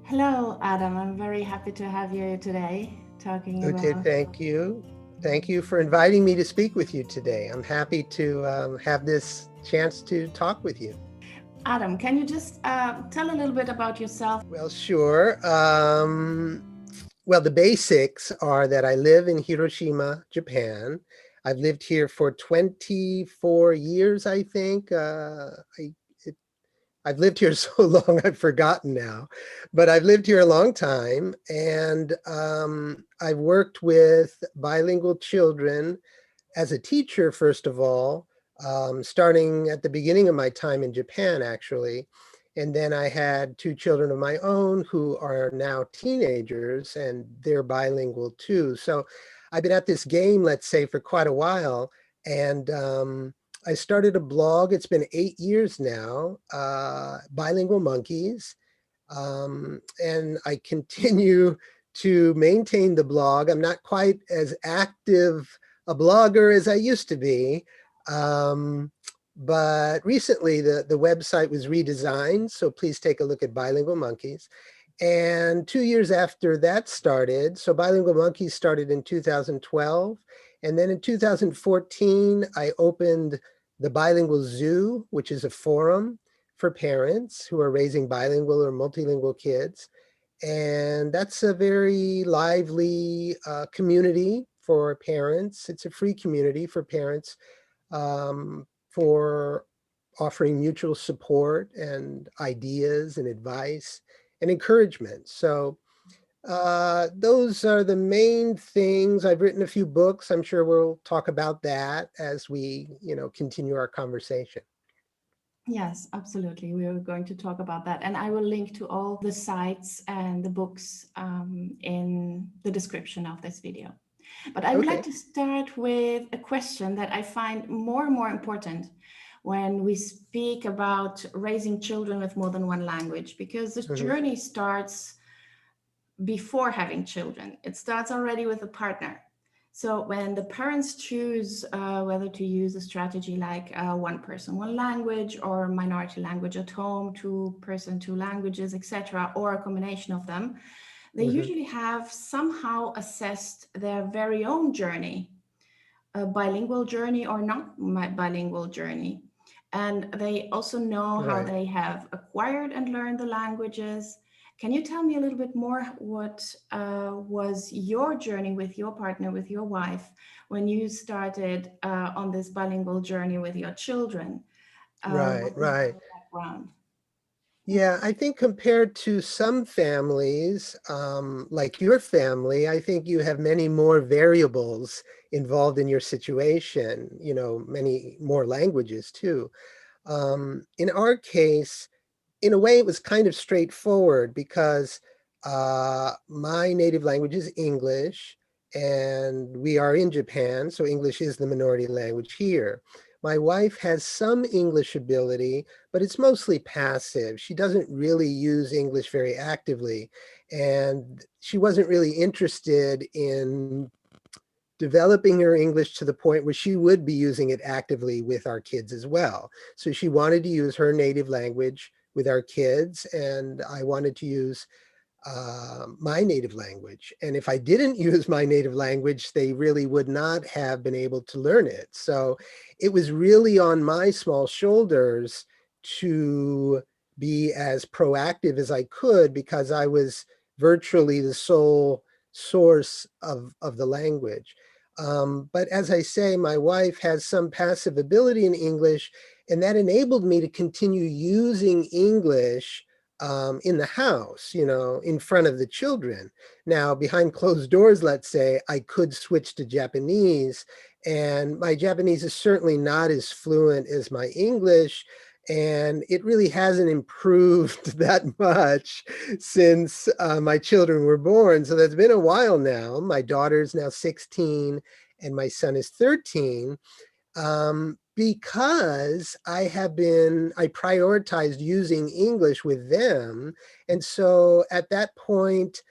Hello, Adam. I'm very happy to have you today talking Okay, about. thank you. Thank you for inviting me to speak with you today. I'm happy to have this chance to talk with you. Adam, can you just tell a little bit about yourself? Well, sure. Well, the basics are that I live in Hiroshima, Japan. I've lived here for 24 years, I think. I've lived here so long, I've forgotten now, but I've lived here a long time, and I've worked with bilingual children as a teacher, first of all, starting at the beginning of my time in Japan, actually. And then I had two children of my own who are now teenagers, and they're bilingual too. So I've been at this game, let's say, for quite a while. And I started a blog. It's been 8 years now, Bilingual Monkeys. And I continue to maintain the blog. I'm not quite as active a blogger as I used to be. Um, but recently the website was redesigned. So please take a look at Bilingual Monkeys. And 2 years after that started, so Bilingual Monkeys started in 2012. And then in 2014, I opened the Bilingual Zoo, which is a forum for parents who are raising bilingual or multilingual kids. And that's a very lively community for parents. It's a free community for parents for offering mutual support and ideas and advice and encouragement. So those are the main things. I've written a few books. I'm sure we'll talk about that as we, continue our conversation. Yes, absolutely. We are going to talk about that. And I will link to all the sites and the books in the description of this video. But I would like Okay. to start with a question that I find more and more important when we speak about raising children with more than one language, because the Mhm. journey starts before having children. It starts already with a partner. So when the parents choose whether to use a strategy like one person, one language, or minority language at home, two person, two languages, etc., or a combination of them, they Mhm. usually have somehow assessed their very own journey, a bilingual journey or not bilingual journey. And they also know how Right. they have acquired and learned the languages. Can you tell me a little bit more what was your journey with your partner, with your wife, when you started on this bilingual journey with your children? Right. What was Right. the background? Yeah, I think compared to some families, like your family, I think you have many more variables involved in your situation, many more languages too. In our case, in a way, it was kind of straightforward because my native language is English, and we are in Japan, so English is the minority language here. My wife has some English ability, but it's mostly passive. She doesn't really use English very actively, and she wasn't really interested in developing her English to the point where she would be using it actively with our kids as well. So she wanted to use her native language with our kids, and I wanted to use my native language. And if I didn't use my native language, they really would not have been able to learn it. So it was really on my small shoulders to be as proactive as I could because I was virtually the sole source of the language. But as I say, my wife has some passive ability in English, and that enabled me to continue using English in the house, in front of the children. Now, behind closed doors, let's say, I could switch to Japanese, and my Japanese is certainly not as fluent as my English. And it really hasn't improved that much since my children were born. So that's been a while now. My daughter's now 16 and my son is 13, because I prioritized using English with them. And so at that point,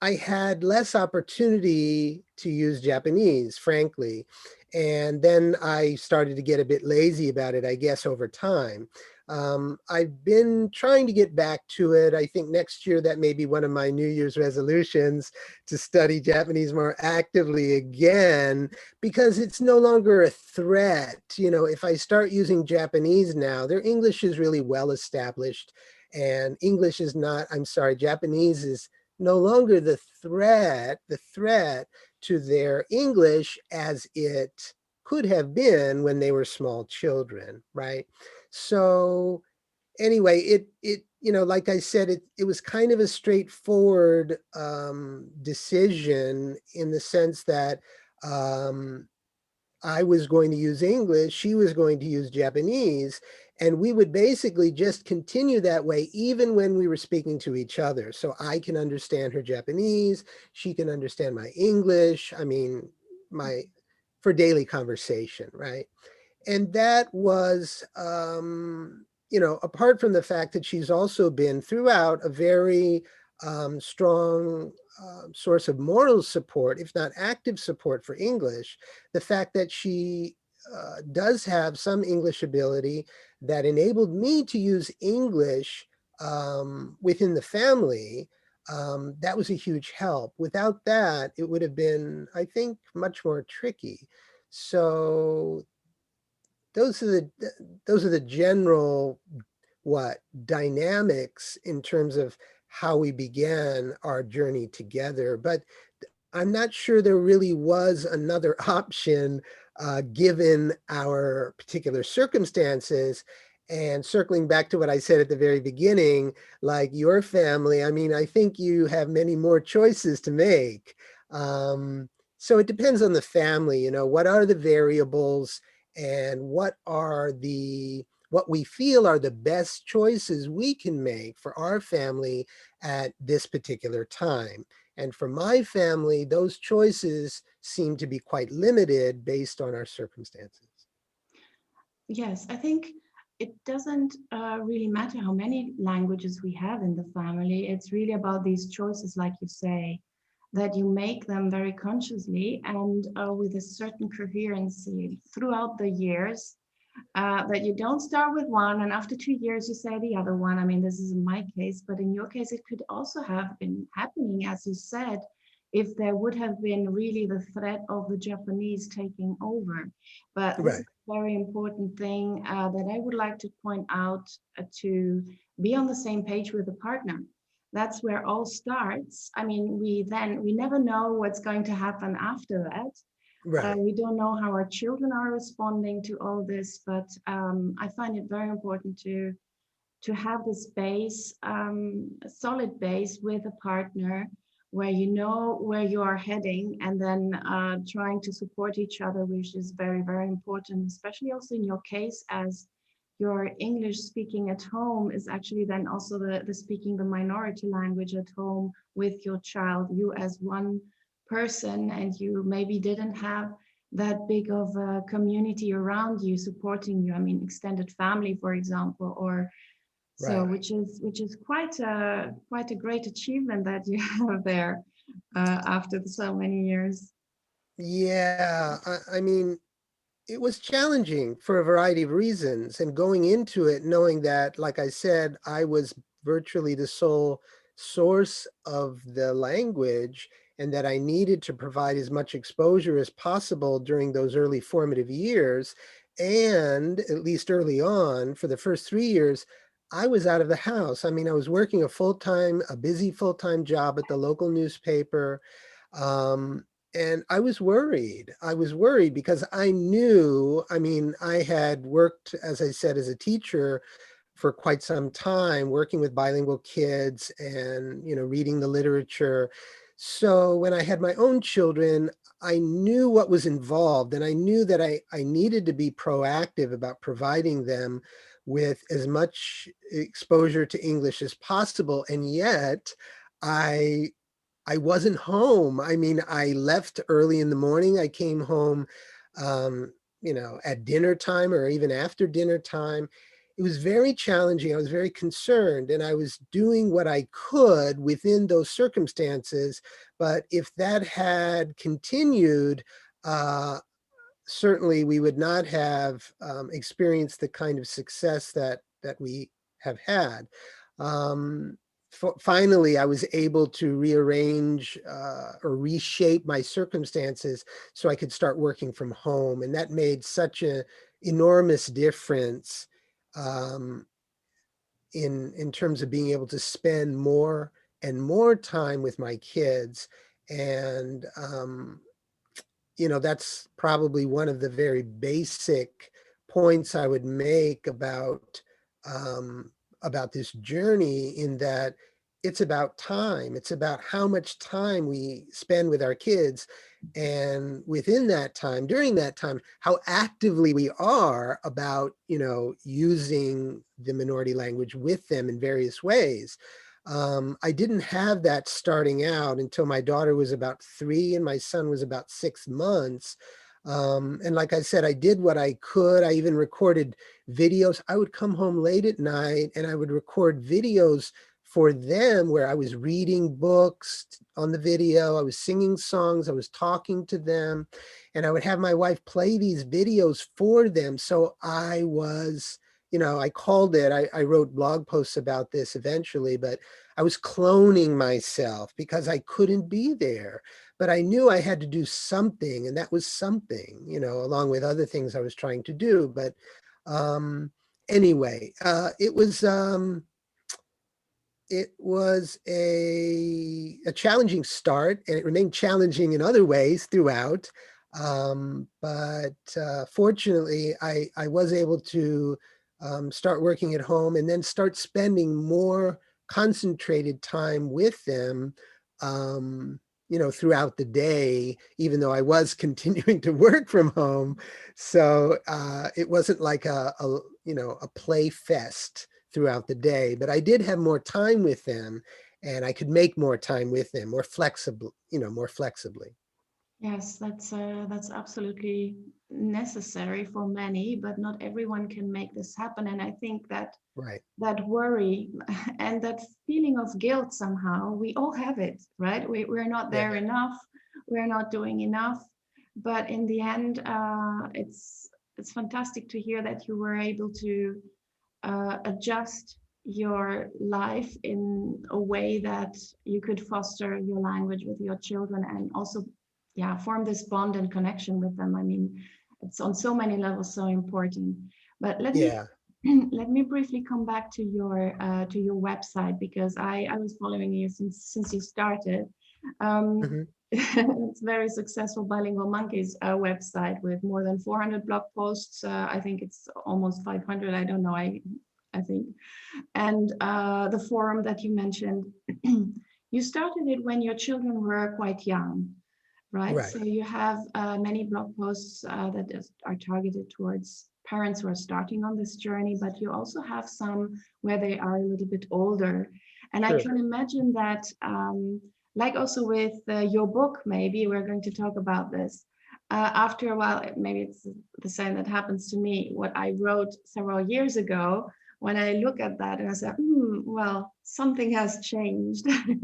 I had less opportunity to use Japanese, frankly. And then I started to get a bit lazy about it, I guess, over time. I've been trying to get back to it. I think next year that may be one of my New Year's resolutions, to study Japanese more actively again, because it's no longer a threat. You know, if I start using Japanese now, their English is really well established, and English is not, I'm sorry, Japanese is no longer the threat to their English as it could have been when they were small children, right? So anyway, you know, like I said, it was kind of a straightforward decision, in the sense that um, I was going to use English, she was going to use Japanese, and we would basically just continue that way even when we were speaking to each other. So I can understand her Japanese, she can understand my English, I mean, my for daily conversation, right? And that was, you know, apart from the fact that she's also been throughout a very strong source of moral support, if not active support for English, the fact that she does have some English ability that enabled me to use English within the family. That was a huge help. Without that, it would have been, I think, much more tricky. So those are the general dynamics in terms of how we began our journey together. But I'm not sure there really was another option given our particular circumstances. And circling back to what I said at the very beginning, like your family, I mean, I think you have many more choices to make. So it depends on the family, you know, what are the variables, and what we feel are the best choices we can make for our family at this particular time. And for my family, those choices seem to be quite limited based on our circumstances. Yes, I think it doesn't really matter how many languages we have in the family. It's really about these choices, like you say, that you make them very consciously and with a certain coherency throughout the years. That you don't start with one and after 2 years you say the other one. I mean, this is in my case, but in your case, it could also have been happening, as you said, if there would have been really the threat of the Japanese taking over. But this is Right, a very important thing that I would like to point out, to be on the same page with the partner. That's where all starts. I mean, we never know what's going to happen after that. right. We don't know how our children are responding to all this, but I find it very important to have this base, a solid base with a partner where you know where you are heading, and then trying to support each other, which is very, very important, especially also in your case, as your English speaking at home is actually then also the speaking the minority language at home with your child, you as one person, and you maybe didn't have that big of a community around you supporting you. I mean, extended family, for example, or so, Right. which is quite a great achievement that you have there after so many years. Yeah, I mean, it was challenging for a variety of reasons. And going into it, knowing that, like I said, I was virtually the sole source of the language, and that I needed to provide as much exposure as possible during those early formative years. And at least early on, for the first 3 years, I was out of the house. I mean, I was working a busy full-time job at the local newspaper. Um, and I was worried. I was worried because I knew, I mean, I had worked, as I said, as a teacher for quite some time, working with bilingual kids and, you know, reading the literature. So when I had my own children, I knew what was involved, and I knew that I needed to be proactive about providing them with as much exposure to English as possible. And yet I I wasn't home. I mean, I left early in the morning. I came home, you know, at dinner time or even after dinner time. It was very challenging. I was very concerned, and I was doing what I could within those circumstances. But if that had continued, certainly we would not have experienced the kind of success that we have had. Finally, I was able to rearrange or reshape my circumstances so I could start working from home. And that made such an enormous difference um, in terms of being able to spend more and more time with my kids. And that's probably one of the very basic points I would make about this journey, in that it's about time. It's about how much time we spend with our kids. And within that time, during that time, how actively we are about, using the minority language with them in various ways. I didn't have that starting out until my daughter was about 3 and my son was about 6 months. And like I said, I did what I could. I even recorded videos. I would come home late at night and I would record videos for them where I was reading books on the video. I was singing songs. I was talking to them, and I would have my wife play these videos for them. So I was, I called it, I wrote blog posts about this eventually, but I was cloning myself because I couldn't be there. But I knew I had to do something, and that was something, along with other things I was trying to do. But anyway, it was a challenging start, and it remained challenging in other ways throughout. But fortunately, I was able to start working at home and then start spending more concentrated time with them, throughout the day, even though I was continuing to work from home. So it wasn't like a play fest throughout the day, but I did have more time with them, and I could make more time with them more flexibly. Yes, that's absolutely necessary for many, but not everyone can make this happen. And I think that Right. that worry and that feeling of guilt, somehow we all have it, right? We're not Yeah. there enough, we're not doing enough. But in the end, it's fantastic to hear that you were able to adjust your life in a way that you could foster your language with your children, and also, yeah, form this bond and connection with them. I mean, it's on so many levels so important. But let me Yeah. let me briefly come back to your website, because I was following you since you started. Hmm. It's very successful Bilingual Monkeys website with more than 400 blog posts. I think it's almost 500. I don't know. I think. And the forum that you mentioned, you started it when your children were quite young, right? Right. So you have many blog posts are targeted towards parents who are starting on this journey, but you also have some where they are a little bit older. And I Sure. can imagine that, like also with your book, maybe we're going to talk about this. After a while, maybe it's the same that happens to me. What I wrote several years ago, when I look at that and I say, well, something has changed. And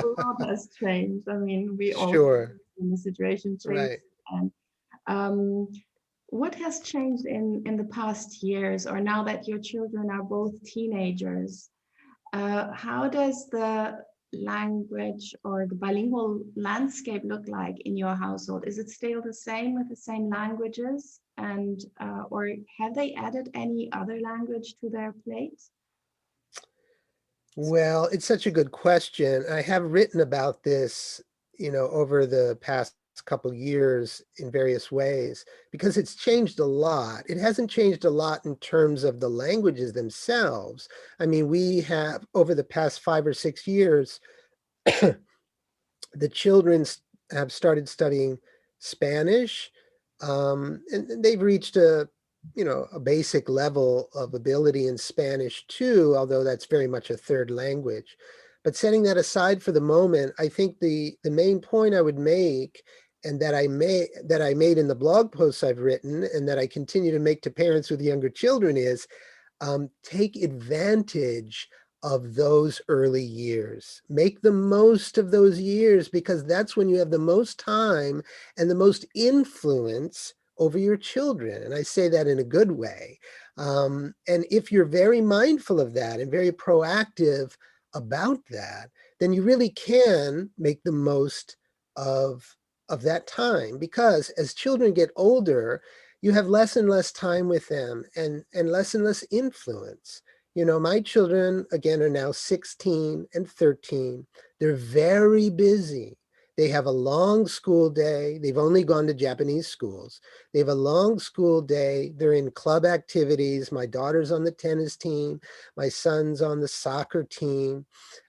a lot has changed. I mean, we all Sure. in the situation changes. Right. And um, what has changed in the past years, or now that your children are both teenagers? How does the language or the bilingual landscape look like in your household? Is it still the same with the same languages? And or have they added any other language to their plate? Well, it's such a good question. I have written about this, over the past couple years in various ways, because it's changed a lot. It hasn't changed a lot in terms of the languages themselves. I mean, we have, over the past 5 or 6 years, the children have started studying Spanish, and they've reached a basic level of ability in Spanish too, although that's very much a third language. But setting that aside for the moment, I think the main point I would make, and that I made in the blog posts I've written, and that I continue to make to parents with younger children, is take advantage of those early years. Make the most of those years, because that's when you have the most time and the most influence over your children. And I say that in a good way. And if you're very mindful of that and very proactive about that, then you really can make the most of that time, because as children get older, you have less and less time with them, and less influence. You know, my children, again, are now 16 and 13. They're very busy. They have a long school day. They've only gone to Japanese schools. They have a long school day. They're in club activities. My daughter's on the tennis team. My son's on the soccer team.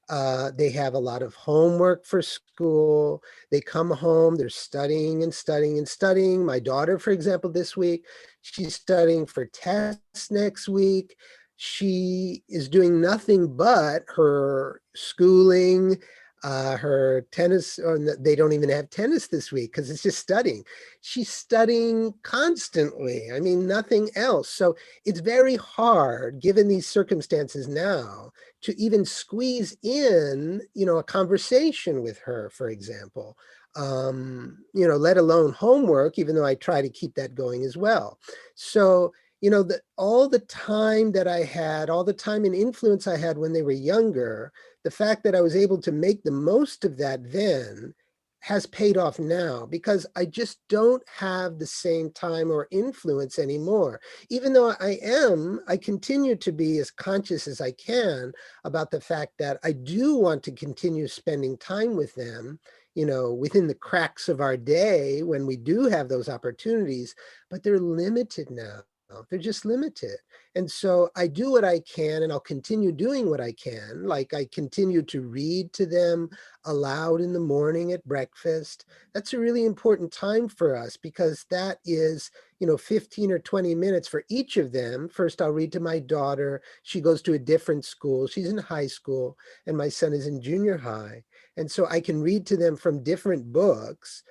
They have a lot of homework for school. They come home, they're studying and studying and studying. My daughter, for example, this week, she's studying for tests next week. She is doing nothing but her schooling, her tennis, or they don't even have tennis this week because it's just studying. She's studying constantly. I mean, nothing else. So it's very hard, given these circumstances now, to even squeeze in, you know, a conversation with her, for example, you know, let alone homework, even though I try to keep that going as well. So, you know, all the time that I had, all the time and influence I had when they were younger, the fact that I was able to make the most of that then has paid off now, because I just don't have the same time or influence anymore. Even though I continue to be as conscious as I can about the fact that I do want to continue spending time with them, you know, within the cracks of our day when we do have those opportunities, but they're limited now. They're just limited. And so I do what I can, and I'll continue doing what I can. Like, I continue to read to them aloud in the morning at breakfast. That's a really important time for us, because that is, you know, 15 or 20 minutes for each of them. First, I'll read to my daughter. She goes to a different school. She's in high school, and my son is in junior high. And so I can read to them from different books.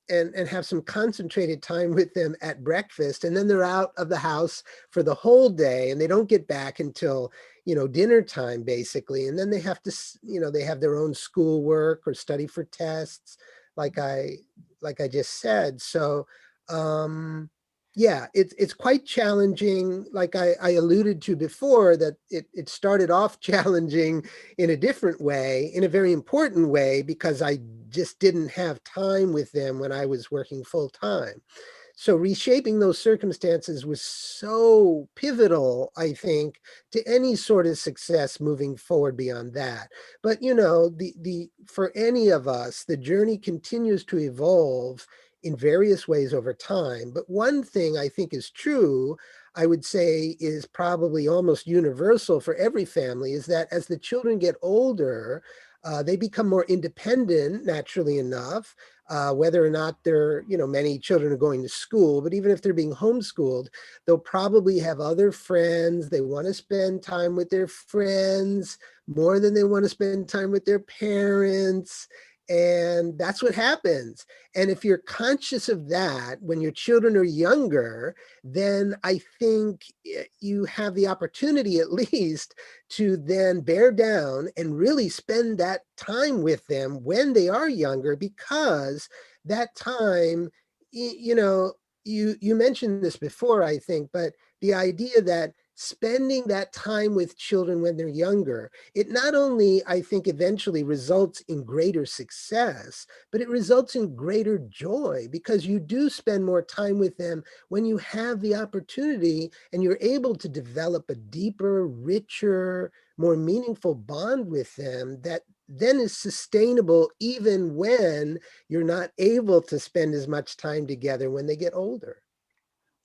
And have some concentrated time with them at breakfast. And then they're out of the house for the whole day, and they don't get back until, you know, dinner time, basically. And then they have to, you know, they have their own schoolwork or study for tests, like I just said. So, yeah, it's quite challenging. Like I alluded to before, that it started off challenging in a different way, in a very important way, because I just didn't have time with them when I was working full time. So reshaping those circumstances was so pivotal, I think, to any sort of success moving forward beyond that. But, you know, the for any of us, the journey continues to evolve in various ways over time. But one thing I think is true, I would say, is probably almost universal for every family, is that as the children get older, they become more independent, naturally enough, whether or not they're, you know, many children are going to school, but even if they're being homeschooled, they'll probably have other friends. They want to spend time with their friends more than they want to spend time with their parents. And that's what happens. And if you're conscious of that when your children are younger, then I think you have the opportunity, at least, to then bear down and really spend that time with them when they are younger, because that time, you know, you mentioned this before, I think, but the idea that spending that time with children when they're younger, it not only, I think, eventually results in greater success, but it results in greater joy, because you do spend more time with them when you have the opportunity, and you're able to develop a deeper, richer, more meaningful bond with them that then is sustainable even when you're not able to spend as much time together when they get older.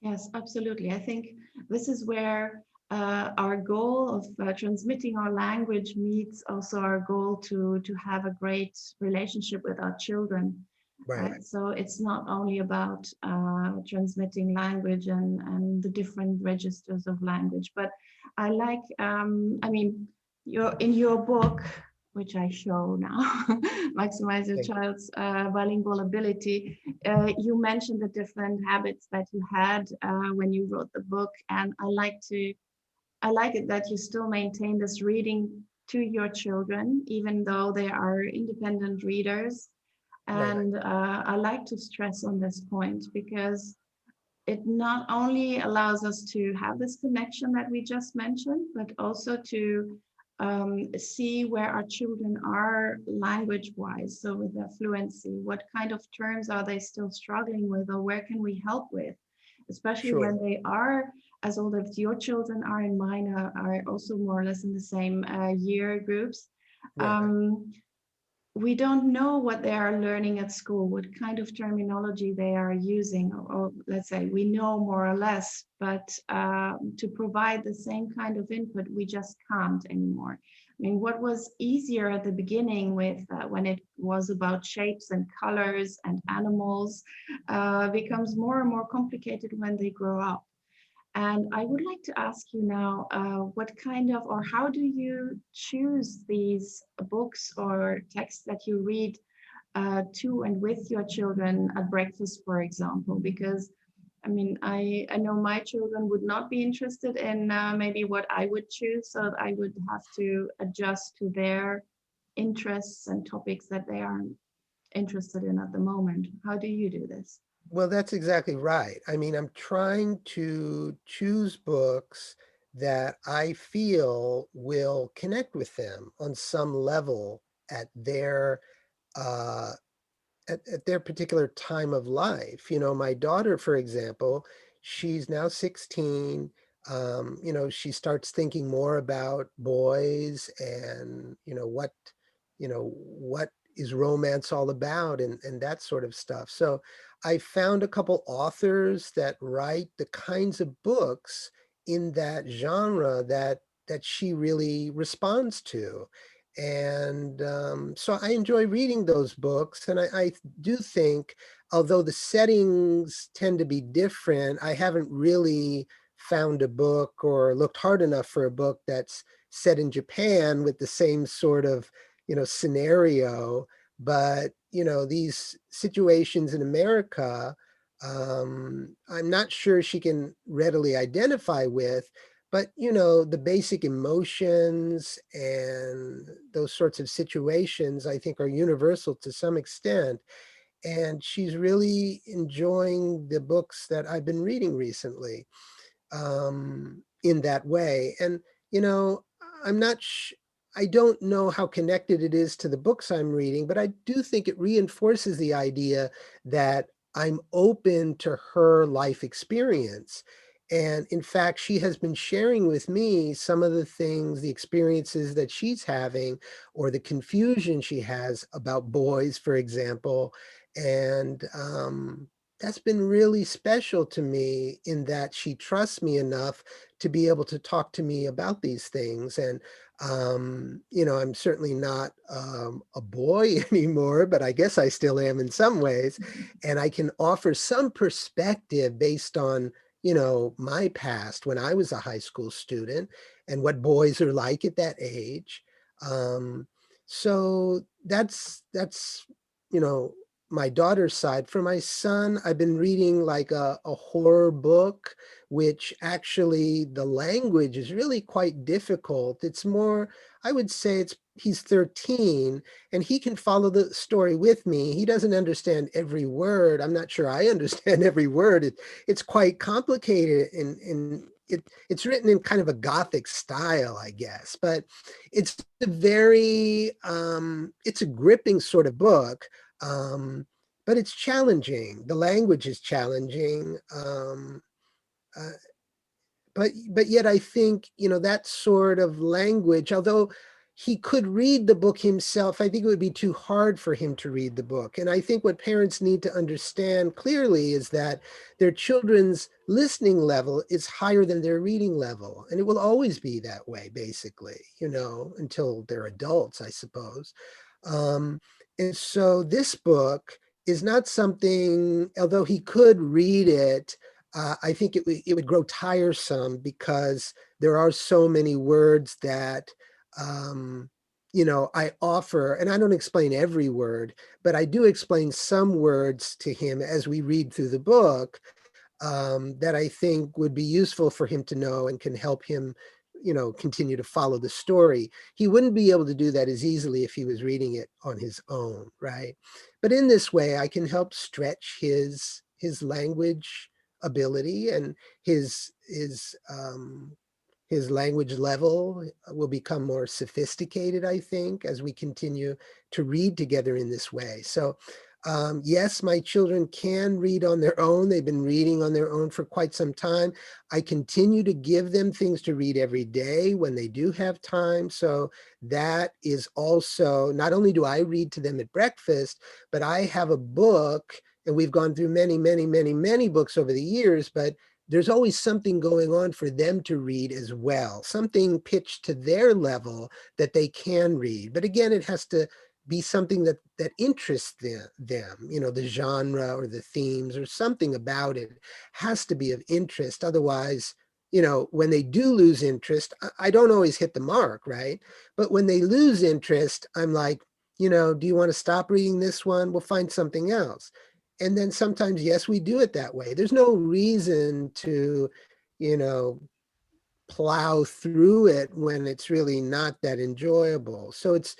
Yes, absolutely. I think this is where our goal of transmitting our language meets also our goal to have a great relationship with our children. Right. Right. So it's not only about transmitting language and the different registers of language, but I like, I mean, in your book, which I show now, Maximize Your Thank you. Child's Bilingual Ability, you mentioned the different habits that you had when you wrote the book. And I like it that you still maintain this reading to your children, even though they are independent readers. Right. And I like to stress on this point because it not only allows us to have this connection that we just mentioned, but also to see where our children are language wise. So with their fluency, what kind of terms are they still struggling with, or where can we help with? Especially when Sure. they are as old as your children are and mine are also more or less in the same year groups. Right. Um, we don't know what they are learning at school, what kind of terminology they are using, or let's say we know more or less, but to provide the same kind of input, we just can't anymore. I mean, what was easier at the beginning with when it was about shapes and colors and animals becomes more and more complicated when they grow up. And I would like to ask you now, what kind of, or how do you choose these books or texts that you read to and with your children at breakfast, for example? Because I mean, I know my children would not be interested in maybe what I would choose, so I would have to adjust to their interests and topics that they are interested in at the moment. How do you do this? Well, that's exactly right. I mean, I'm trying to choose books that I feel will connect with them on some level at their uh, at their particular time of life. You know, my daughter, for example, she's now 16. You know, she starts thinking more about boys and, what is romance all about and that sort of stuff. So I found a couple authors that write the kinds of books in that genre that she really responds to. And so I enjoy reading those books. And I do think, although the settings tend to be different, I haven't really found a book or looked hard enough for a book that's set in Japan with the same sort of, scenario. But, these situations in America, I'm not sure she can readily identify with, but the basic emotions and those sorts of situations I think are universal to some extent, and she's really enjoying the books that I've been reading recently, in that way. And, you know, I'm not, I don't know how connected it is to the books I'm reading, but I do think it reinforces the idea that I'm open to her life experience. And in fact, she has been sharing with me some of the things, the experiences that she's having, or the confusion she has about boys, for example. And that's been really special to me in that she trusts me enough to be able to talk to me about these things. And, I'm certainly not a boy anymore, but I guess I still am in some ways. And I can offer some perspective based on, my past when I was a high school student and what boys are like at that age. Um, so that's, you know, my daughter's side. For my son, I've been reading like a horror book, which actually the language is really quite difficult. It's more, I would say he's 13 and he can follow the story with me. He doesn't understand every word. I'm not sure I understand every word. It's quite complicated and it's written in kind of a Gothic style, I guess, but it's a very, it's a gripping sort of book. But it's challenging. The language is challenging. Uh, but yet I think, that sort of language, although he could read the book himself, I think it would be too hard for him to read the book. And I think what parents need to understand clearly is that their children's listening level is higher than their reading level. And it will always be that way, basically, until they're adults, I suppose. Um, and so this book is not something, although he could read it, I think it would grow tiresome because there are so many words that, um, I offer, and I don't explain every word, but I do explain some words to him as we read through the book, that I think would be useful for him to know and can help him continue to follow the story. He wouldn't be able to do that as easily if he was reading it on his own, right? But in this way, I can help stretch his language ability, and his his um, his language level will become more sophisticated, I think, as we continue to read together in this way. So yes, my children can read on their own. They've been reading on their own for quite some time. I continue to give them things to read every day when they do have time. So that is also, not only do I read to them at breakfast, but I have a book, and we've gone through many, many, many, many books over the years, but there's always something going on for them to read as well, something pitched to their level that they can read. But again, it has to be something that interests them, the genre or the themes or something about it has to be of interest. Otherwise, when they do lose interest, I don't always hit the mark, right? But when they lose interest, I'm like, do you want to stop reading this one? We'll find something else. And then sometimes, yes, we do it that way. There's no reason to, you know, plow through it when it's really not that enjoyable. So it's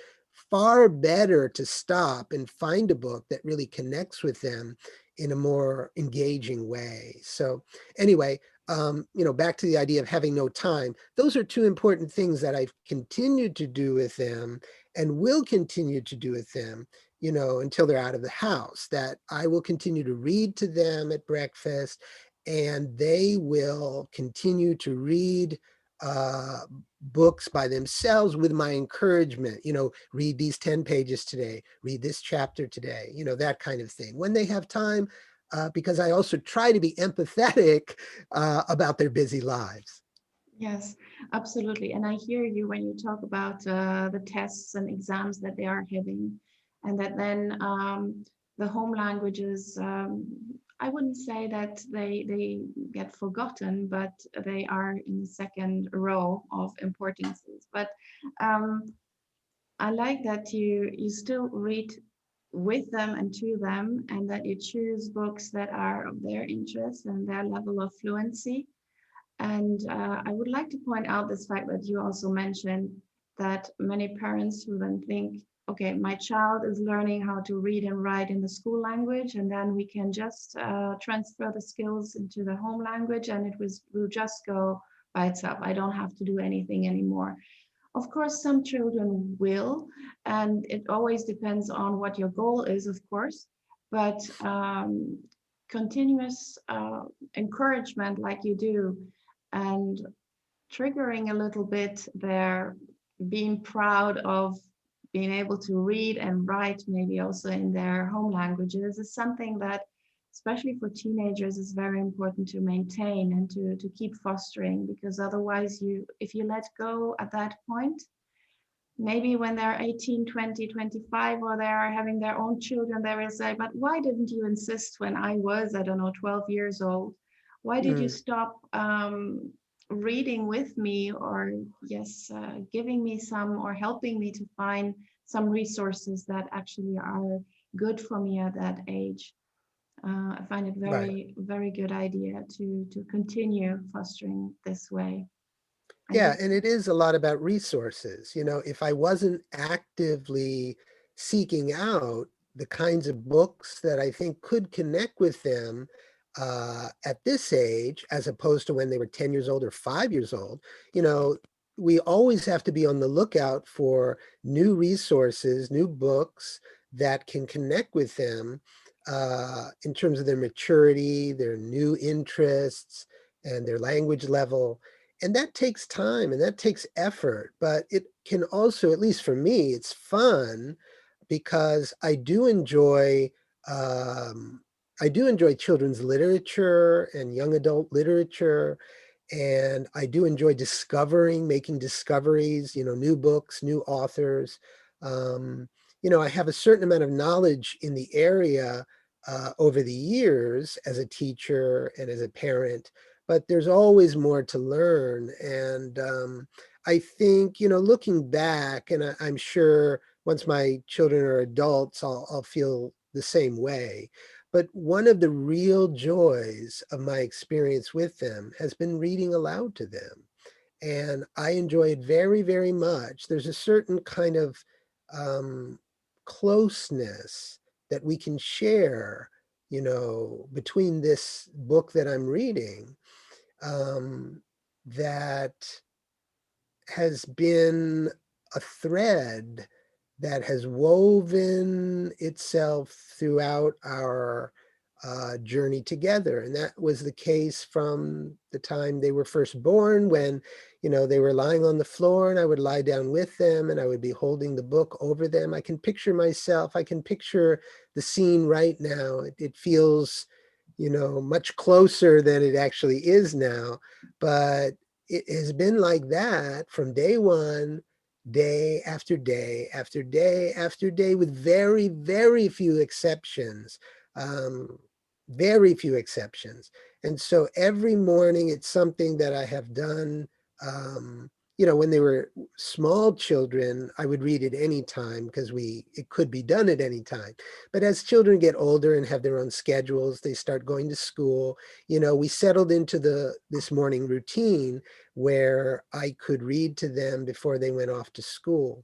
far better to stop and find a book that really connects with them in a more engaging way. So anyway, back to the idea of having no time. Those are two important things that I've continued to do with them and will continue to do with them, until they're out of the house, that I will continue to read to them at breakfast, and they will continue to read uh, books by themselves with my encouragement, read these 10 pages today, read this chapter today, that kind of thing when they have time, because I also try to be empathetic about their busy lives. Yes, absolutely. And I hear you when you talk about the tests and exams that they are having, and that then the home languages, I wouldn't say that they get forgotten, but they are in the second row of importances. But um, I like that you still read with them and to them, and that you choose books that are of their interest and their level of fluency. And I would like to point out this fact that you also mentioned that many parents who then think, okay, my child is learning how to read and write in the school language, and then we can just transfer the skills into the home language and will just go by itself. I don't have to do anything anymore. Of course, some children will, and it always depends on what your goal is, of course. But continuous encouragement, like you do, and triggering a little bit their being proud of being able to read and write, maybe also in their home languages, is something that, especially for teenagers, is very important to maintain and to keep fostering, because otherwise if you let go at that point, maybe when they're 18, 20, 25, or they are having their own children, they will say, but why didn't you insist when I was, I don't know, 12 years old? Why did you Mm. stop reading with me, or yes, giving me some, or helping me to find some resources that actually are good for me at that age? I find it Right. very, very good idea to continue fostering this way. I Yeah, guess. and it is a lot about resources. If I wasn't actively seeking out the kinds of books that I think could connect with them at this age, as opposed to when they were 10 years old or 5 years old, you know, we always have to be on the lookout for new resources, new books that can connect with them in terms of their maturity, their new interests, and their language level. And that takes time and that takes effort, but it can also, at least for me, it's fun because um, I do enjoy children's literature and young adult literature, and I do enjoy making discoveries, new books, new authors. Um, I have a certain amount of knowledge in the area over the years as a teacher and as a parent, but there's always more to learn. And I think, looking back, and I'm sure once my children are adults, I'll feel the same way. But one of the real joys of my experience with them has been reading aloud to them. and I enjoy it very, very much. There's a certain kind of um, closeness that we can share, between this book that I'm reading, that has been a thread that has woven itself throughout our journey together. And that was the case from the time they were first born, when, they were lying on the floor and I would lie down with them and I would be holding the book over them. I can picture myself, I can picture the scene right now. It feels, much closer than it actually is now. But it has been like that from day one, day after day after day after day, with very, very few exceptions. Um, very few exceptions. And so every morning it's something that I have done. When they were small children, I would read it any time because it could be done at any time. But as children get older and have their own schedules, they start going to school. We settled into this morning routine where I could read to them before they went off to school.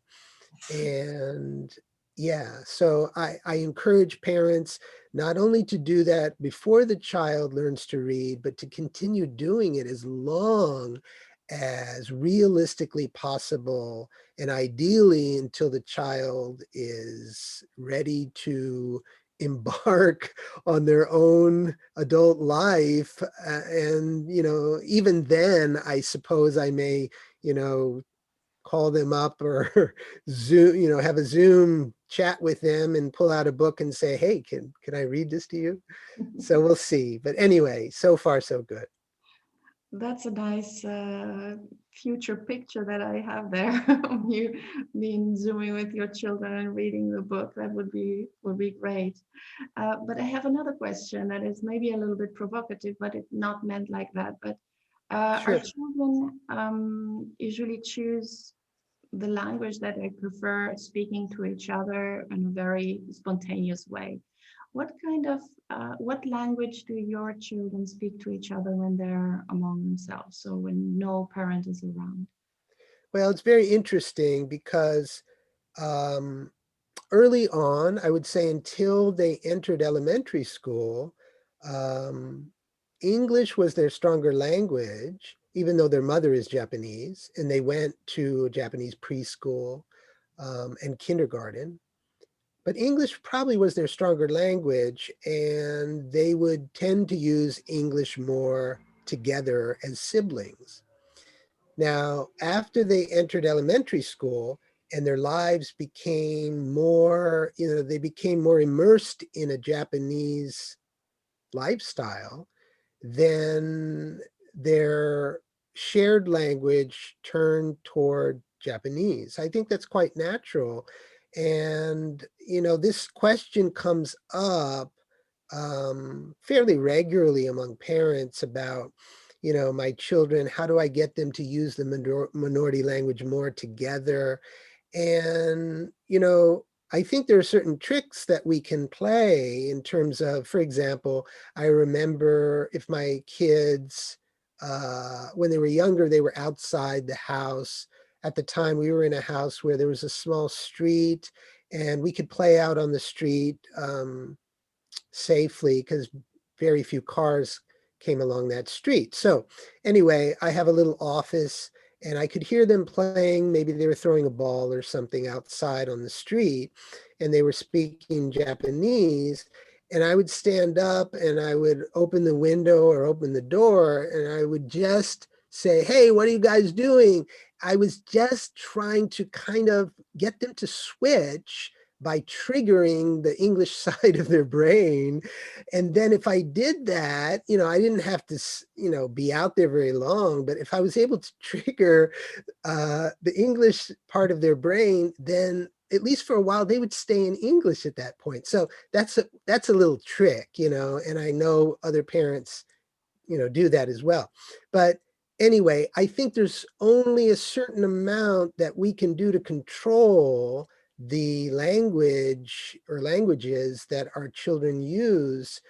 And yeah, so I encourage parents not only to do that before the child learns to read, but to continue doing it as long as realistically possible, and ideally until the child is ready to embark on their own adult life. And, even then, I suppose I may, you know, call them up or Zoom, have a Zoom chat with them and pull out a book and say, hey, can I read this to you? So we'll see. But anyway, so far so good. That's a nice future picture that I have there of you being zooming with your children and reading the book. That would be great. But I have another question that is maybe a little bit provocative, but it's not meant like that. But our Sure. children usually choose the language that they prefer speaking to each other in a very spontaneous way. What language do your children speak to each other when they're among themselves? So when no parent is around? Well, it's very interesting because um, early on, I would say until they entered elementary school, um, English was their stronger language, even though their mother is Japanese, and they went to Japanese preschool and kindergarten. But English probably was their stronger language, and they would tend to use English more together as siblings. Now, after they entered elementary school and their lives became more, they became more immersed in a Japanese lifestyle, then their shared language turned toward Japanese. I think that's quite natural. And, this question comes up fairly regularly among parents about, my children, how do I get them to use the minority language more together? And, I think there are certain tricks that we can play in terms of, for example, I remember if my kids, when they were younger, they were outside the house. At the time, we were in a house where there was a small street and we could play out on the street safely because very few cars came along that street. So anyway, I have a little office and I could hear them playing. Maybe they were throwing a ball or something outside on the street and they were speaking Japanese. And I would stand up and I would open the window or open the door and I would just say, hey, what are you guys doing? I was just trying to kind of get them to switch by triggering the English side of their brain. And then if I did that, I didn't have to, be out there very long, but if I was able to trigger the English part of their brain, then at least for a while, they would stay in English at that point. So that's a little trick, and I know other parents do that as well. But anyway, I think there's only a certain amount that we can do to control the language or languages that our children use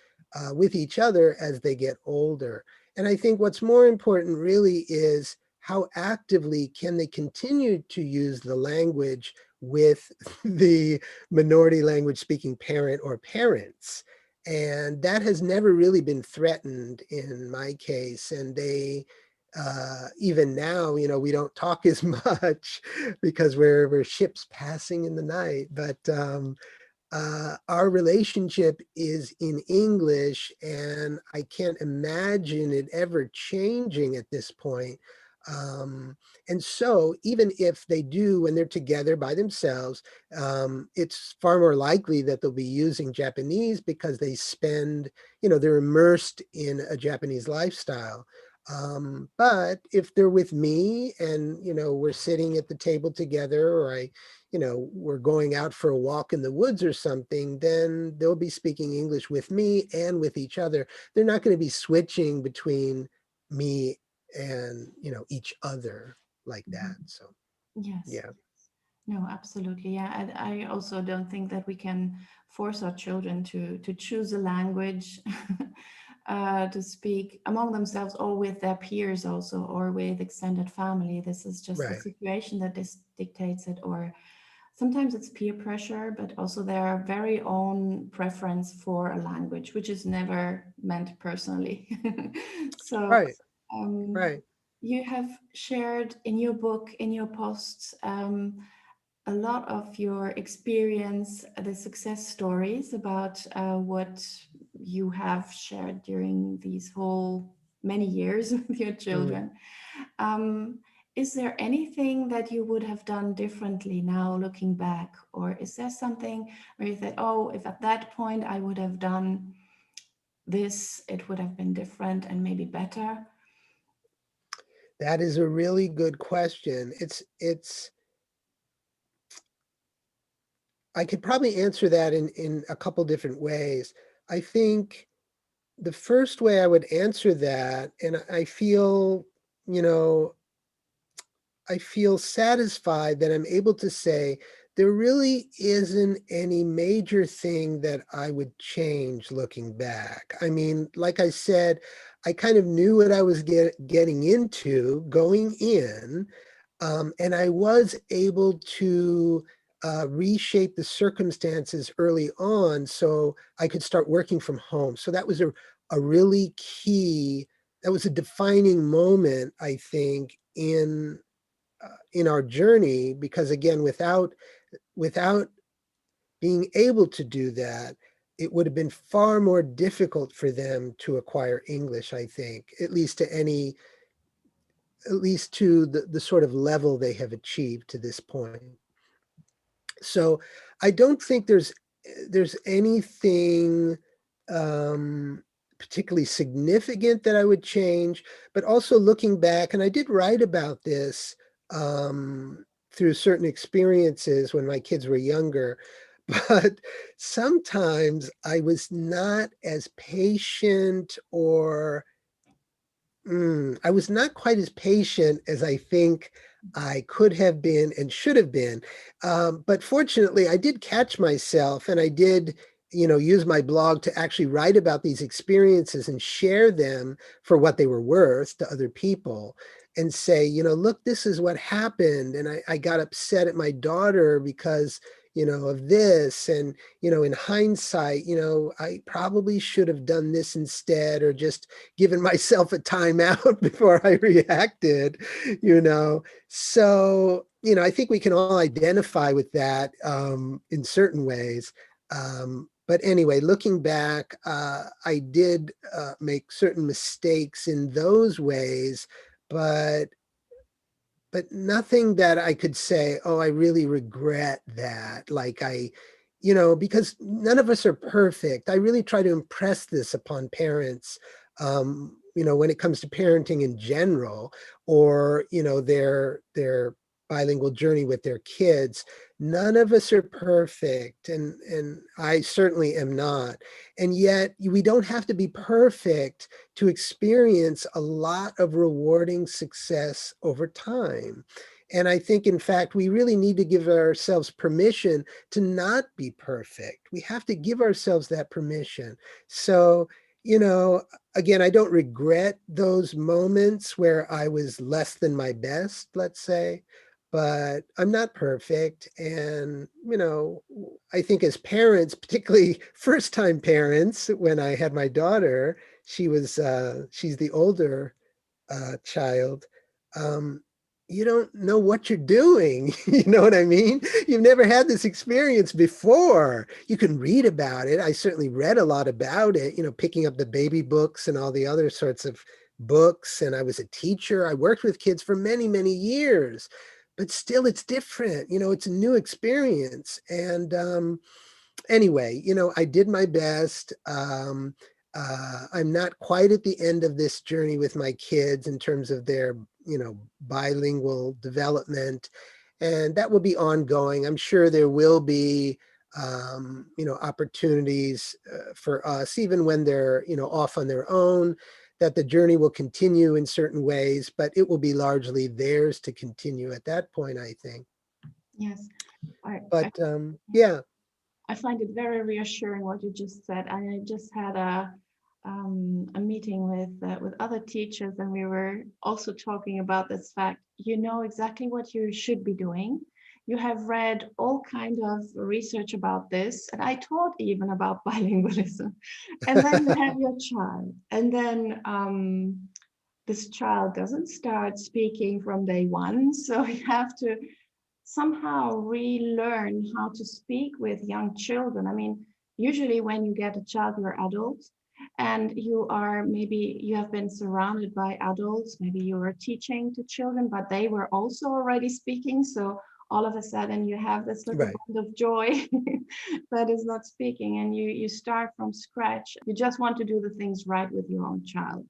with each other as they get older. And I think what's more important really is how actively can they continue to use the language with the minority language speaking parent or parents. And that has never really been threatened in my case. And they, even now, you know, we don't talk as much because we're ships passing in the night. But our relationship is in English, and I can't imagine it ever changing at this point. And so, even if they do when they're together by themselves, it's far more likely that they'll be using Japanese because they spend, you know, they're immersed in a Japanese lifestyle. But if they're with me and, you know, we're sitting at the table together, or you know, we're going out for a walk in the woods or something, then they'll be speaking English with me and with each other. They're not going to be switching between me and, you know, each other like that. Mhm. So, Yes. yeah, No, absolutely. Yeah. And I also don't think that we can force our children to choose a language to speak among themselves or with their peers also, or with extended family. This is just the right, situation that this dictates it, or sometimes it's peer pressure, but also their very own preference for a language, which is never meant personally. So right, um, right. you have shared in your book, in your posts, a lot of your experience, the success stories about what you have shared during these whole many years with your Mm. children. Um, is there anything that you would have done differently now looking back? Or is there something where you said, oh, if at that point I would have done this, it would have been different and maybe better? That is a really good question. I could probably answer that in a couple different ways. I think the first way I would answer that, and I feel, you know, I feel satisfied that I'm able to say there really isn't any major thing that I would change looking back. I mean, like I said, I kind of knew what I was getting into going in, and I was able to reshape the circumstances early on so I could start working from home. So that was a really key, that was a defining moment, I think, in our journey, because again, without being able to do that, it would have been far more difficult for them to acquire English, I think, at least to the sort of level they have achieved to this point. So I don't think there's anything um, particularly significant that I would change, but also looking back, and I did write about this through certain experiences when my kids were younger, but sometimes I was not as patient, or I was not quite as patient as I think I could have been and should have been. But fortunately, I did catch myself, and I did, you know, use my blog to actually write about these experiences and share them for what they were worth to other people, and say, you know, look, this is what happened. And I got upset at my daughter because, you know, of this. And, you know, in hindsight, you know, I probably should have done this instead, or just given myself a timeout before I reacted, you know. So, you know, I think we can all identify with that in certain ways. But anyway, looking back, I did make certain mistakes in those ways, but nothing that I could say, oh, I really regret that. Like you know, because none of us are perfect. I really try to impress this upon parents, you know, when it comes to parenting in general, or, you know, their bilingual journey with their kids. None of us are perfect, and I certainly am not. And yet we don't have to be perfect to experience a lot of rewarding success over time. And I think, in fact, we really need to give ourselves permission to not be perfect. We have to give ourselves that permission. So, you know, again, I don't regret those moments where I was less than my best, let's say, but I'm not perfect. And, I think as parents, particularly first time parents, when I had my daughter, she's the older child, um, you don't know what you're doing. You know what I mean? You've never had this experience before. You can read about it. I certainly read a lot about it, picking up the baby books and all the other sorts of books. And I was a teacher. I worked with kids for many, many years, but still it's different. It's a new experience. And anyway, I did my best. I'm not quite at the end of this journey with my kids in terms of their, bilingual development, and that will be ongoing. I'm sure there will be, opportunities for us, even when they're, off on their own, that the journey will continue in certain ways, but it will be largely theirs to continue at that point, I think. Yes, I, I, But yeah. I find it very reassuring what you just said. I just had a meeting with other teachers, and we were also talking about this fact. You know exactly what you should be doing. You have read all kind of research about this, and I taught even about bilingualism. And then you have your child, and then this child doesn't start speaking from day one, so you have to somehow relearn how to speak with young children. I mean, usually when you get a child, you're adult, and you have been surrounded by adults. Maybe you were teaching to children, but they were also already speaking. So all of a sudden you have this little Right. bond of joy that is not speaking, and you start from scratch. You just want to do the things right with your own child,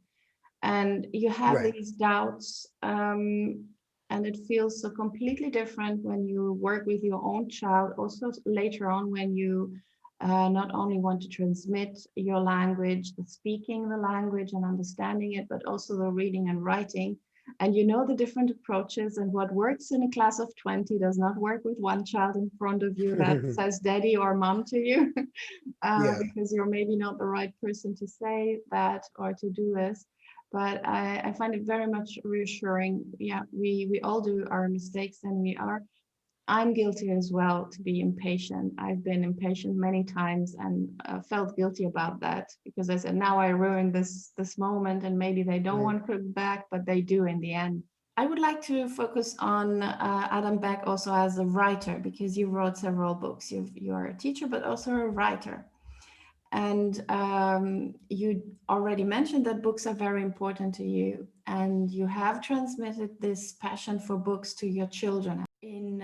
and you have Right. these doubts, and it feels so completely different when you work with your own child also later on, when you not only want to transmit your language, the speaking the language and understanding it, but also the reading and writing, and you know the different approaches, and what works in a class of 20 does not work with one child in front of you that says daddy or mom to you. Yeah. Because you're maybe not the right person to say that or to do this. But I find it very much reassuring. Yeah, we all do our mistakes, and I'm guilty as well to be impatient. I've been impatient many times, and felt guilty about that, because I said, now I ruined this moment, and maybe they don't Right. want to come back, but they do in the end. I would like to focus on Adam Beck also as a writer, because you wrote several books. You're a teacher, but also a writer. And you already mentioned that books are very important to you, and you have transmitted this passion for books to your children. In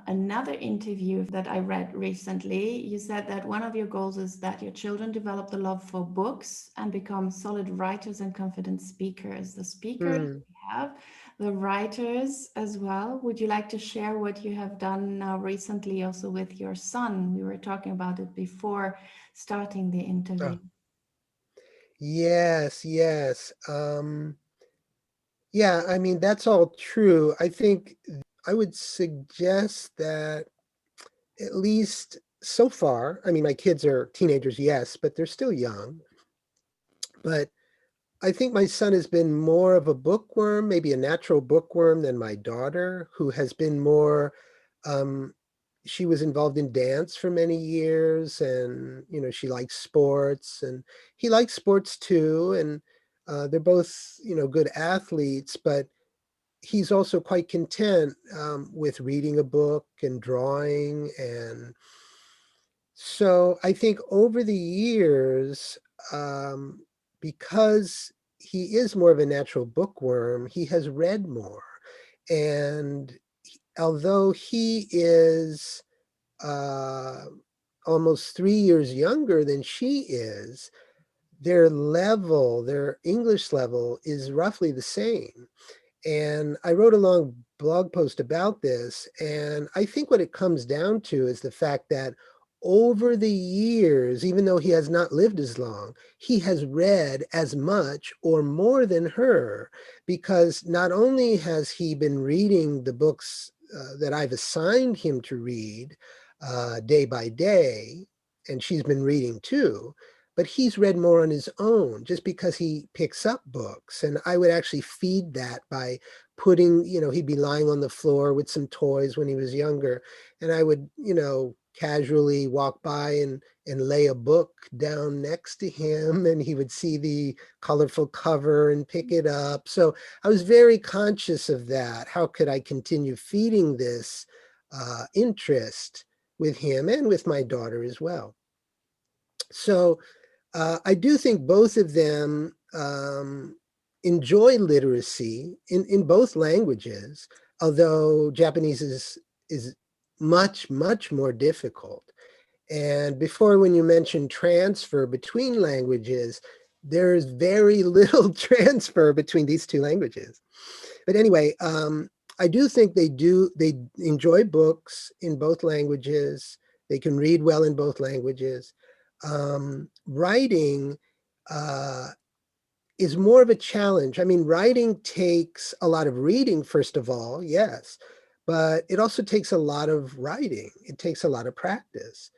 another interview that I read recently, you said that one of your goals is that your children develop the love for books and become solid writers and confident speakers. The speakers Hmm. we have, the writers as well. Would you like to share what you have done now recently also with your son? We were talking about it before starting the interview. Oh, yes, yes. Yeah, I mean, that's all true. I think I would suggest that at least so far, I mean, my kids are teenagers, yes, but they're still young. But I think my son has been more of a bookworm, maybe a natural bookworm than my daughter, who has been more, um, she was involved in dance for many years, and, she likes sports, and he likes sports too. And they're both, good athletes, but he's also quite content with reading a book and drawing. And so I think over the years, um, because he is more of a natural bookworm, he has read more. And although he is uh, almost 3 years younger than she is, their English level is roughly the same. And I wrote a long blog post about this. And I think what it comes down to is the fact that over the years, even though he has not lived as long, he has read as much or more than her, because not only has he been reading the books that I've assigned him to read day by day, and she's been reading too, but he's read more on his own just because he picks up books. And I would actually feed that by putting, he'd be lying on the floor with some toys when he was younger. And I would, casually walk by and lay a book down next to him, and he would see the colorful cover and pick it up. So I was very conscious of that. How could I continue feeding this interest with him and with my daughter as well? So I do think both of them enjoy literacy in both languages, although Japanese is much, much more difficult. And before, when you mentioned transfer between languages, there's very little transfer between these two languages. But anyway, I do think they enjoy books in both languages. They can read well in both languages. Writing is more of a challenge. I mean, writing takes a lot of reading, first of all, yes, but it also takes a lot of writing. It takes a lot of practice.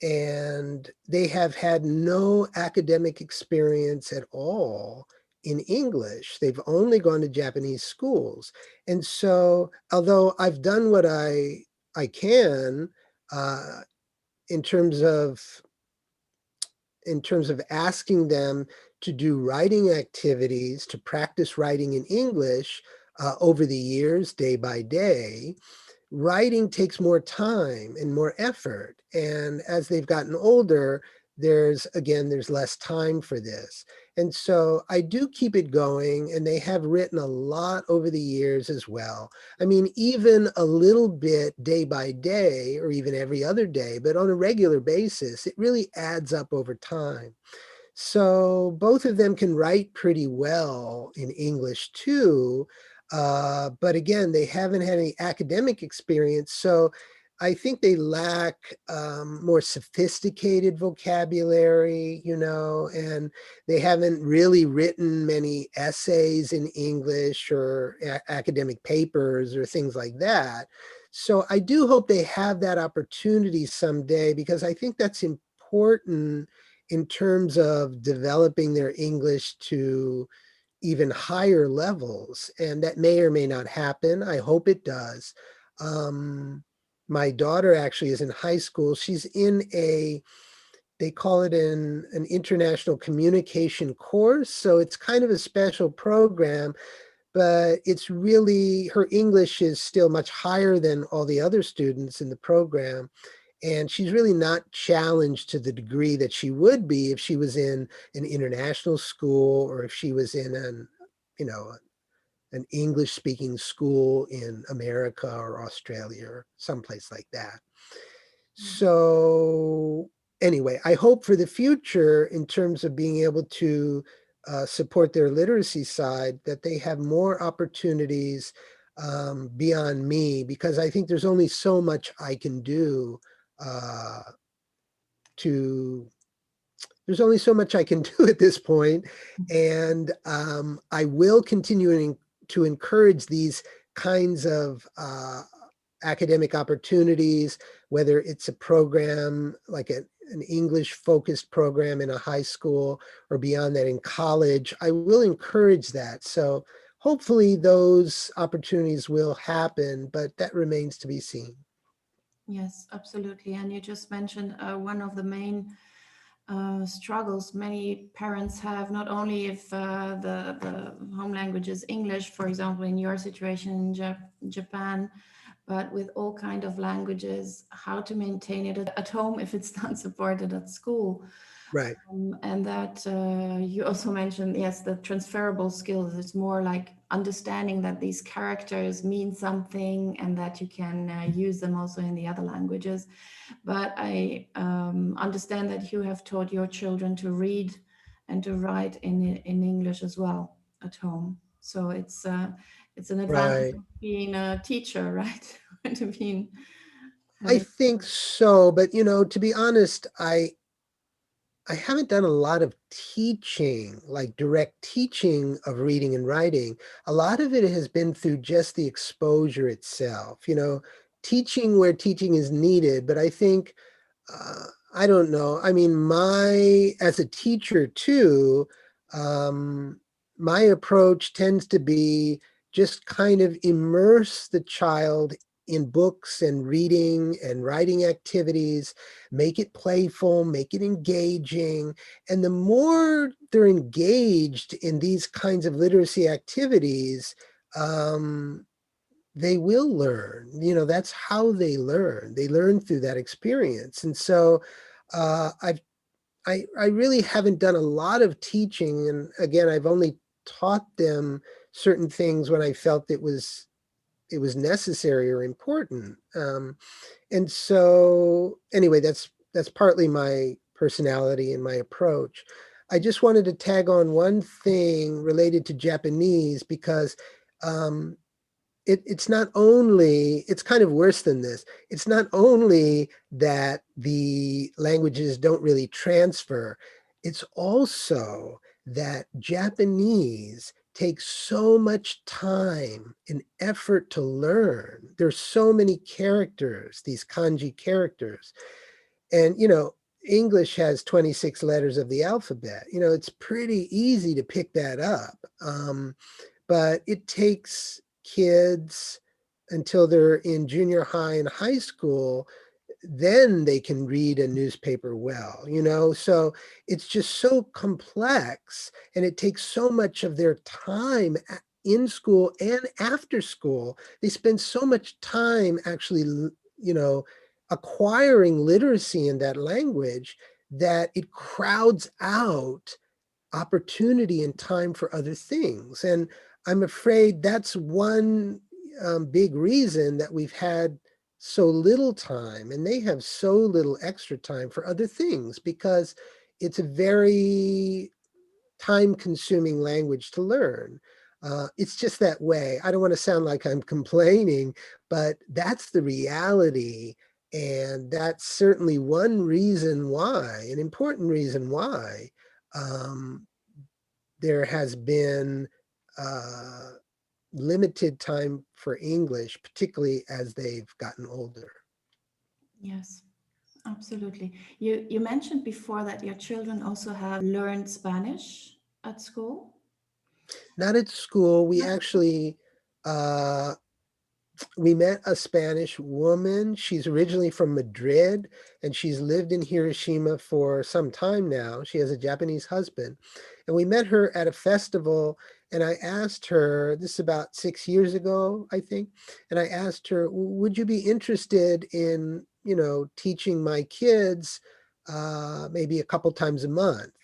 And they have had no academic experience at all in English. They've only gone to Japanese schools. And so, although I've done what I can uh, in terms of asking them to do writing activities, to practice writing in English over the years, day by day, writing takes more time and more effort. And as they've gotten older, there's less time for this. And so I do keep it going, and they have written a lot over the years as well. I mean, even a little bit day by day, or even every other day, but on a regular basis, it really adds up over time. So both of them can write pretty well in English too. But again, they haven't had any academic experience. So I think they lack more sophisticated vocabulary, and they haven't really written many essays in English or academic papers or things like that. So I do hope they have that opportunity someday, because I think that's important in terms of developing their English to even higher levels. And that may or may not happen. I hope it does. My daughter actually is in high school. She's in they call it an international communication course. So it's kind of a special program, but it's really, her English is still much higher than all the other students in the program. And she's really not challenged to the degree that she would be if she was in an international school, or if she was in an English speaking school in America or Australia or someplace like that. So anyway, I hope for the future, in terms of being able to support their literacy side, that they have more opportunities beyond me, because I think there's only so much I can do uh, to there's only so much I can do at this point. And I will continue to encourage these kinds of academic opportunities, whether it's a program like an English focused program in a high school, or beyond that in college. I will encourage that. So hopefully those opportunities will happen, but that remains to be seen. Yes, absolutely. And you just mentioned one of the main struggles many parents have, not only if the home language is English, for example, in your situation in Japan, but with all kind of languages, how to maintain it at home if it's not supported at school. Right. And that you also mentioned, yes, the transferable skills. It's more like understanding that these characters mean something and that you can use them also in the other languages. But I understand that you have taught your children to read and to write in English as well at home. So it's an advantage Right. of being a teacher, right? To being I having. think so, but to be honest, I haven't done a lot of teaching, like direct teaching of reading and writing. A lot of it has been through just the exposure itself, teaching where teaching is needed. But I think I don't know. I mean, as a teacher too, um, my approach tends to be just kind of immerse the child in books and reading and writing activities, make it playful, make it engaging. And the more they're engaged in these kinds of literacy activities, um, they will learn. That's how they learn. They learn through that experience. And so I've I really haven't done a lot of teaching, and again, I've only taught them certain things when I felt it was necessary or important. And so anyway, that's partly my personality and my approach. I just wanted to tag on one thing related to Japanese because um, it's not only, it's kind of worse than this. It's not only that the languages don't really transfer, it's also that Japanese takes so much time and effort to learn. There's so many characters, these kanji characters. And, English has 26 letters of the alphabet. It's pretty easy to pick that up. But it takes kids until they're in junior high and high school, then they can read a newspaper well. So it's just so complex, and it takes so much of their time in school and after school. They spend so much time actually, you know acquiring literacy in that language, that it crowds out opportunity and time for other things. And I'm afraid that's one big reason that we've had so little time, and they have so little extra time for other things, because it's a very time consuming language to learn. It's just that way. I don't want to sound like I'm complaining, but that's the reality. And that's certainly one reason why, an important reason why, um, there has been uh, limited time for English, particularly as they've gotten older. Yes, absolutely. You mentioned before that your children also have learned Spanish at school. Not at school. Uh, we met a Spanish woman. She's originally from Madrid, and she's lived in Hiroshima for some time now. She has a Japanese husband. And we met her at a festival, and I asked her, this is about 6 years ago, I think, and I asked her, would you be interested in, teaching my kids maybe a couple times a month?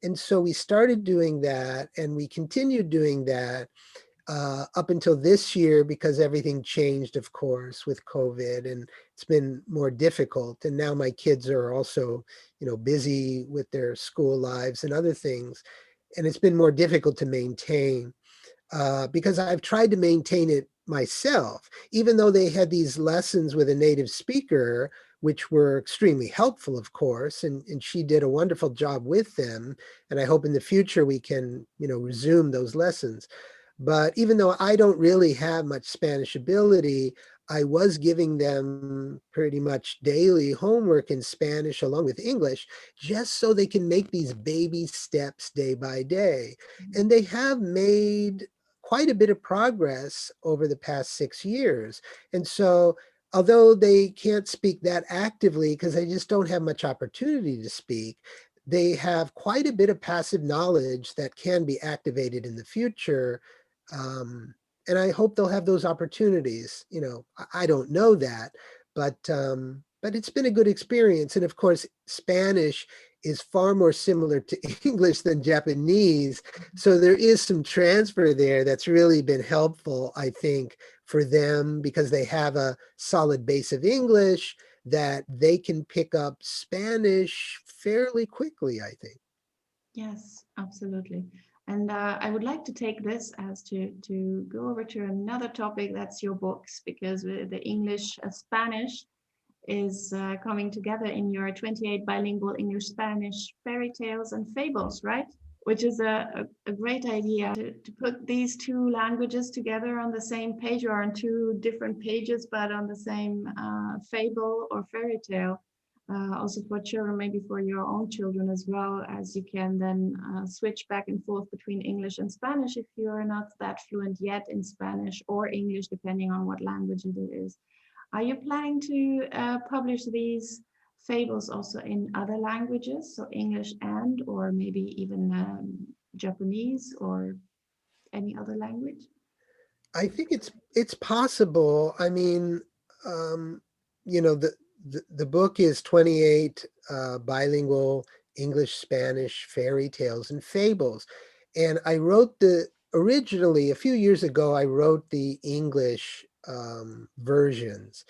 And so we started doing that, and we continued doing that up until this year, because everything changed, of course, with COVID, and it's been more difficult. And now my kids are also, busy with their school lives and other things. And it's been more difficult to maintain because I've tried to maintain it myself, even though they had these lessons with a native speaker, which were extremely helpful, of course, and she did a wonderful job with them. And I hope in the future we can, resume those lessons. But even though I don't really have much Spanish ability, I was giving them pretty much daily homework in Spanish along with English, just so they can make these baby steps day by day. And they have made quite a bit of progress over the past 6 years. And so, although they can't speak that actively because they just don't have much opportunity to speak, they have quite a bit of passive knowledge that can be activated in the future. um, and I hope they'll have those opportunities. I don't know that, but it's been a good experience. And of course, Spanish is far more similar to English than Japanese, so there is some transfer there that's really been helpful, I think, for them, because they have a solid base of English that they can pick up Spanish fairly quickly, I think. Yes, absolutely. And I would like to take this as to go over to another topic, that's your books, because the English Spanish is coming together in your 28 bilingual English Spanish fairy tales and fables, right? Which is a great idea to put these two languages together on the same page, or on two different pages, but on the same fable or fairy tale. also for children, maybe for your own children as well, as you can then switch back and forth between English and Spanish if you're not that fluent yet in Spanish or English, depending on what language it is. Are you planning to publish these fables also in other languages, so English and, or maybe even Japanese or any other language? I think it's possible. I mean, um, the book is 28 bilingual English Spanish fairy tales and fables, and I wrote the originally a few years ago. I wrote the English versions,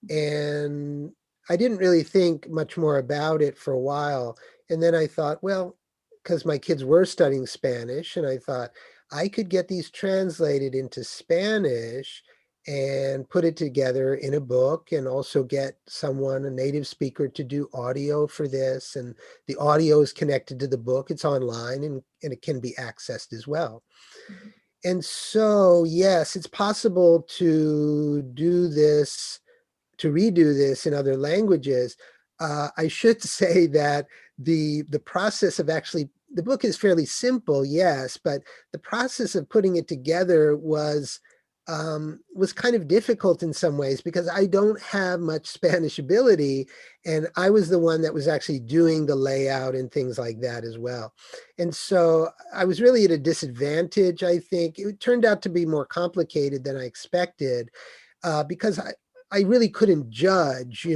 and I didn't really think much more about it for a while. And then I thought, well, because my kids were studying Spanish, and I thought I could get these translated into Spanish and put it together in a book, and also get someone, a native speaker, to do audio for this. And the audio is connected to the book, it's online, and it can be accessed as well. And so, yes, it's possible to do this, to redo this in other languages. I should say that the process of actually, the book is fairly simple, yes, but the process of putting it together was kind of difficult in some ways, because I don't have much Spanish ability, and I was the one that was actually doing the layout and things like that as well. And so I was really at a disadvantage. I think it turned out to be more complicated than I expected, because I really couldn't judge,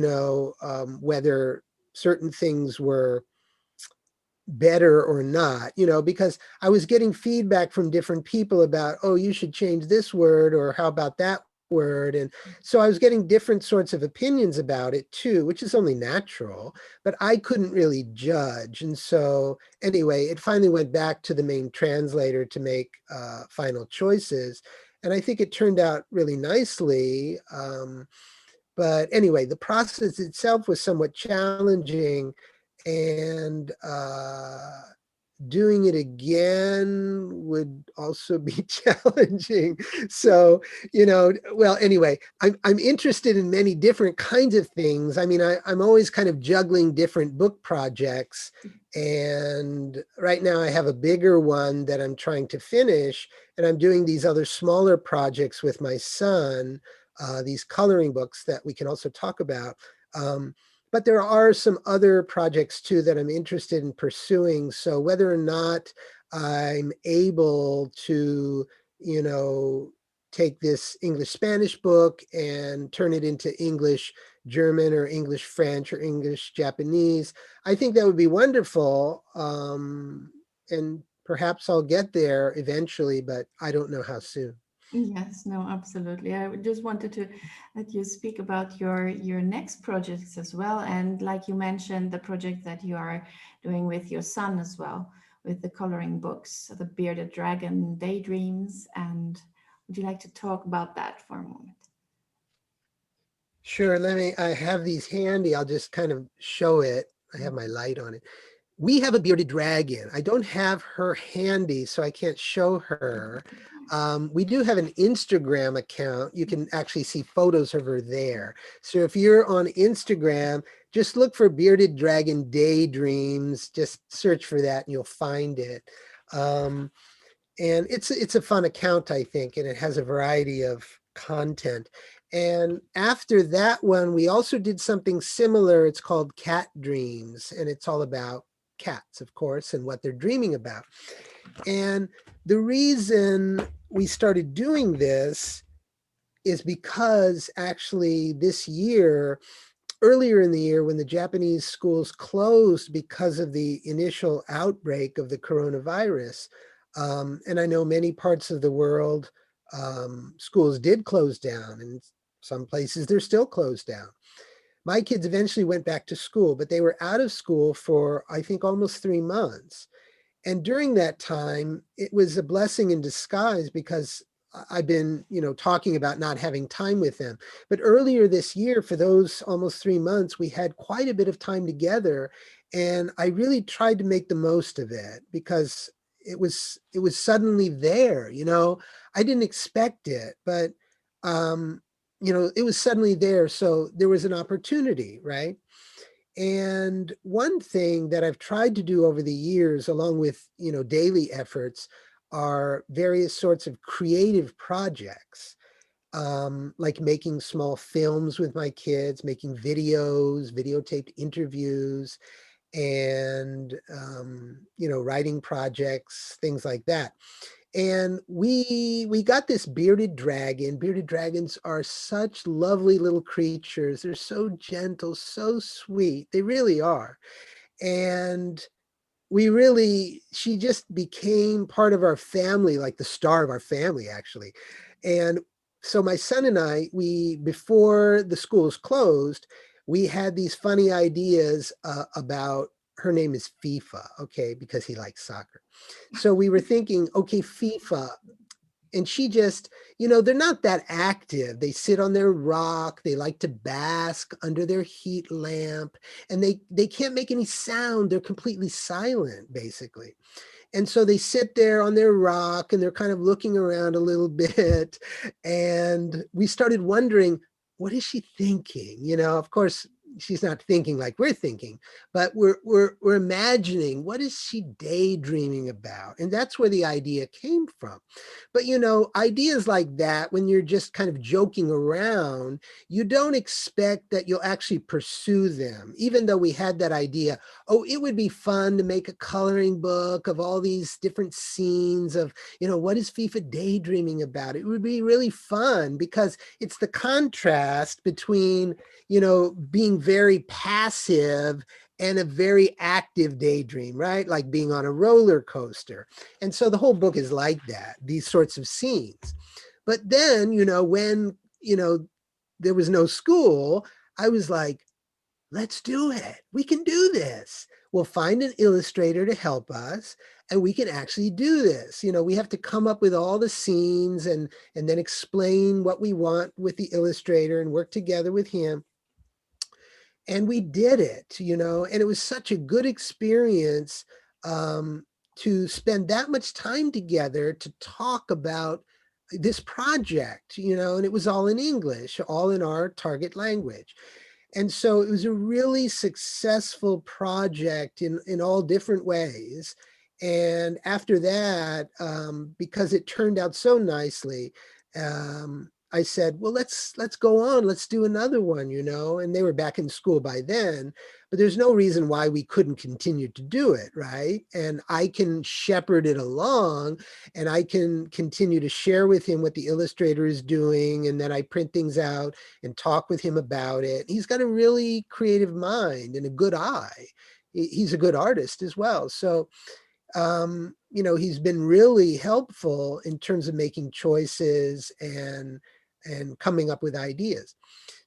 whether certain things were better or not, because I was getting feedback from different people about, oh, you should change this word, or how about that word. And so I was getting different sorts of opinions about it too, which is only natural, but I couldn't really judge. And so anyway, it finally went back to the main translator to make final choices. And I think it turned out really nicely. But anyway, the process itself was somewhat challenging, and doing it again would also be challenging. So, well, anyway, I'm interested in many different kinds of things. I mean, I'm always kind of juggling different book projects. And right now I have a bigger one that I'm trying to finish, and I'm doing these other smaller projects with my son, these coloring books that we can also talk about. But there are some other projects too that I'm interested in pursuing. So whether or not I'm able to, take this English Spanish book and turn it into English German, or English French, or English Japanese, I think that would be wonderful. And perhaps I'll get there eventually, but I don't know how soon. Yes, no, absolutely. I just wanted to let you speak about your next projects as well, and like you mentioned, the project that you are doing with your son as well, with the coloring books, the Bearded Dragon Daydreams. And would you like to talk about that for a moment? Sure, I have these handy. I'll just kind of show it. I have my light on it. We have a bearded dragon. I don't have her handy, so I can't show her. We do have an Instagram account. You can actually see photos of her there. So if you're on Instagram, just look for Bearded Dragon Daydreams. Just search for that and you'll find it. Um, and it's a fun account, I think, and it has a variety of content. And after that one, we also did something similar. It's called Cat Dreams, and it's all about cats, of course, and what they're dreaming about. And the reason we started doing this is because actually this year, earlier in the year, when the Japanese schools closed because of the initial outbreak of the coronavirus, and I know many parts of the world, schools did close down, and some places they're still closed down. My kids eventually went back to school, but they were out of school for, I think, almost 3 months. And during that time, it was a blessing in disguise, because I've been, talking about not having time with them. But earlier this year, for those almost 3 months, we had quite a bit of time together. And I really tried to make the most of it, because it was suddenly there. I didn't expect it, but it was suddenly there. So there was an opportunity, right? And one thing that I've tried to do over the years, along with, daily efforts, are various sorts of creative projects, like making small films with my kids, making videos, videotaped interviews, and, writing projects, things like that. And we got this bearded dragon. Bearded dragons are such lovely little creatures. They're so gentle, so sweet. They really are. And she just became part of our family, like the star of our family, actually. And so my son and I, before the schools closed, we had these funny ideas about, her name is FIFA, okay, because he likes soccer. So we were thinking, okay, FIFA, and she just, they're not that active. They sit on their rock, they like to bask under their heat lamp, and they can't make any sound. They're completely silent, basically. And so they sit there on their rock and they're kind of looking around a little bit. And we started wondering, what is she thinking? Of course, she's not thinking like we're thinking, but we're imagining, what is she daydreaming about? And that's where the idea came from. But ideas like that, when you're just kind of joking around, you don't expect that you'll actually pursue them. Even though we had that idea, oh, it would be fun to make a coloring book of all these different scenes of, what is FIFA daydreaming about? It would be really fun because it's the contrast between, being very passive and a very active daydream, right? Like being on a roller coaster. And so the whole book is like that, these sorts of scenes. But then, when, there was no school, I was like, let's do it. We can do this. We'll find an illustrator to help us and we can actually do this. We have to come up with all the scenes and then explain what we want with the illustrator and work together with him. And we did it, and it was such a good experience, to spend that much time together to talk about this project, and it was all in English, all in our target language. And so it was a really successful project in all different ways. And after that, because it turned out so nicely, I said, well, let's go on. Let's do another one, and they were back in school by then, but there's no reason why we couldn't continue to do it, right? And I can shepherd it along and I can continue to share with him what the illustrator is doing. And then I print things out and talk with him about it. He's got a really creative mind and a good eye. He's a good artist as well. So, he's been really helpful in terms of making choices and coming up with ideas.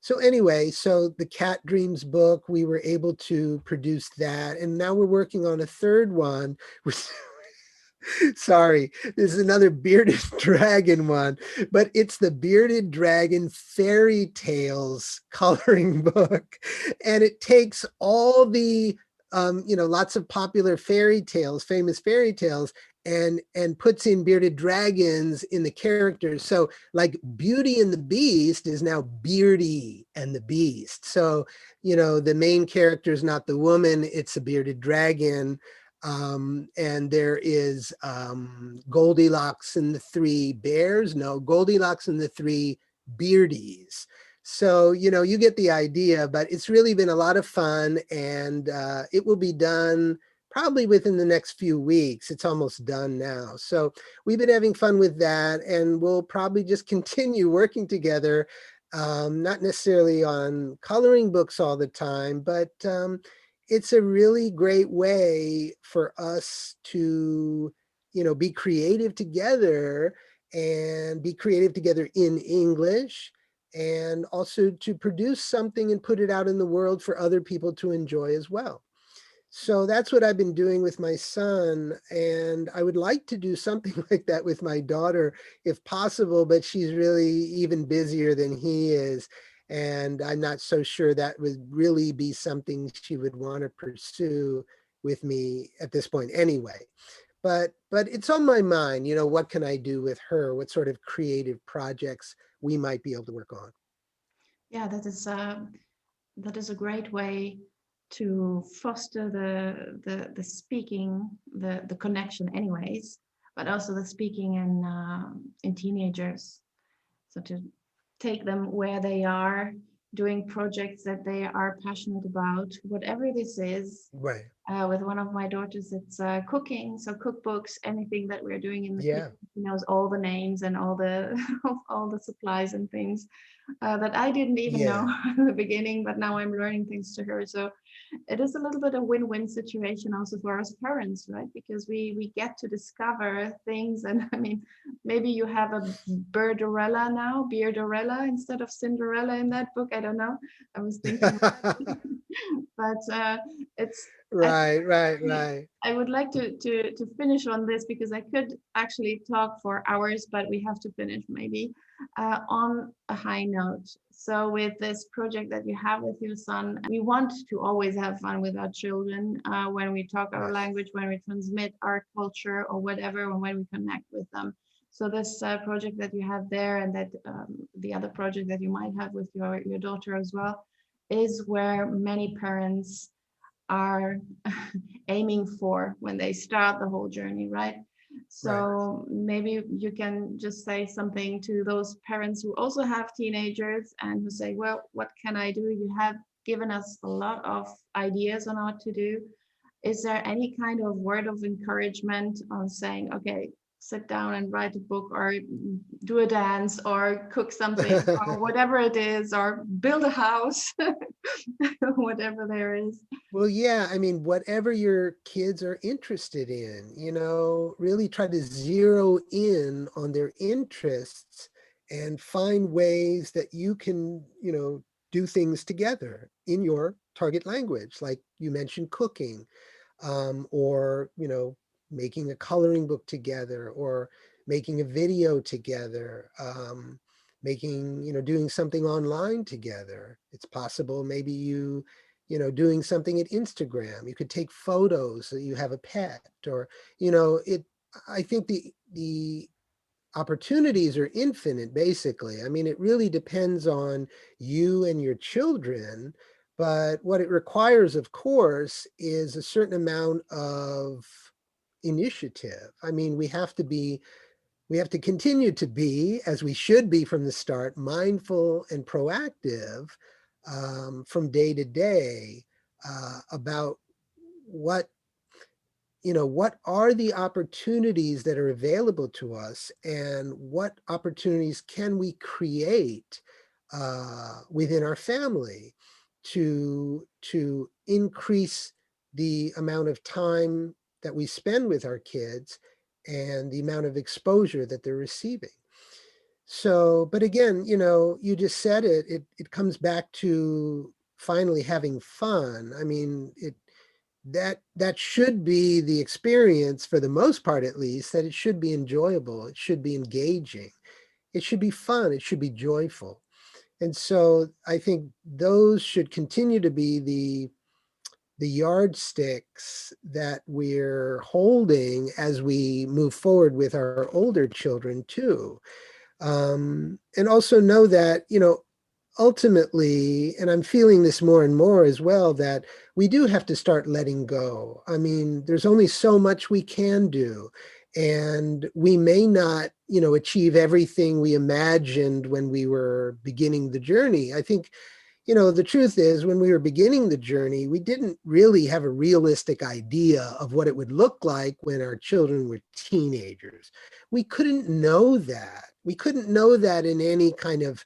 So anyway, so the Cat Dreams book, we were able to produce that. And now we're working on a third one, which sorry, this is another bearded dragon one, but it's the Bearded Dragon Fairy Tales coloring book. And it takes all the, lots of popular fairy tales, famous fairy tales, and puts in bearded dragons in the characters. So like Beauty and the Beast is now Beardy and the Beast. So, the main character is not the woman, it's a bearded dragon. And there is Goldilocks and the Three Bears. No, Goldilocks and the Three Beardies. So, you get the idea, but it's really been a lot of fun, and it will be done probably within the next few weeks. It's almost done now. So we've been having fun with that, and we'll probably just continue working together, not necessarily on coloring books all the time, but it's a really great way for us to, be creative together and be creative together in English, and also to produce something and put it out in the world for other people to enjoy as well. So that's what I've been doing with my son. And I would like to do something like that with my daughter if possible, but she's really even busier than he is. And I'm not so sure that would really be something she would want to pursue with me at this point anyway. But it's on my mind, what can I do with her? What sort of creative projects we might be able to work on? Yeah, that is a great way to foster the speaking, the connection anyways, but also the speaking in teenagers. So to take them where they are, doing projects that they are passionate about, whatever this is. Right. With one of my daughters, it's cooking, so cookbooks, anything that we're doing in the Yeah. kitchen. She knows all the names and all the all the supplies and things that I didn't even know Yeah. in the beginning, but now I'm learning things to her. So it is a little bit a win-win situation also for us parents, right? Because we get to discover things, and I mean, maybe you have a Birdorella now, Beardorella instead of Cinderella in that book. I don't know. I was thinking of that, but it's. I Right, right, think right. I would like to finish on this because I could actually talk for hours, but we have to finish maybe on a high note. So with this project that you have with your son, we want to always have fun with our children when we talk our Right. language, when we transmit our culture or whatever, and when we connect with them. So this project that you have there, and that the other project that you might have with your daughter as well, is where many parents are aiming for when they start the whole journey, right? Right. So maybe you can just say something to those parents who also have teenagers and who say, well, what can I do? You have given us a lot of ideas on what to do. Is there any kind of word of encouragement on saying, okay, sit down and write a book, or do a dance, or cook something, or whatever it is, or build a house, whatever there is? Well, yeah, I mean, whatever your kids are interested in, really try to zero in on their interests and find ways that you can, do things together in your target language. Like you mentioned, cooking, or, making a coloring book together, or making a video together, making, doing something online together. It's possible maybe doing something at Instagram. You could take photos so you have a pet, or, it, I think the opportunities are infinite, basically. I mean, it really depends on you and your children, but what it requires, of course, is a certain amount of initiative. I mean, we have to continue to be, as we should be from the start, mindful and proactive, from day to day, about what what are the opportunities that are available to us, and what opportunities can we create within our family to increase the amount of time that we spend with our kids and the amount of exposure that they're receiving. So, but again, you just said it comes back to finally having fun. I mean, that should be the experience, for the most part at least, that it should be enjoyable, it should be engaging, it should be fun, it should be joyful. And so I think those should continue to be the yardsticks that we're holding as we move forward with our older children too. And also know that, ultimately, and I'm feeling this more and more as well, that we do have to start letting go. I mean, there's only so much we can do. And we may not, achieve everything we imagined when we were beginning the journey. I think, the truth is, when we were beginning the journey, we didn't really have a realistic idea of what it would look like when our children were teenagers. We couldn't know that. We couldn't know that in any kind of,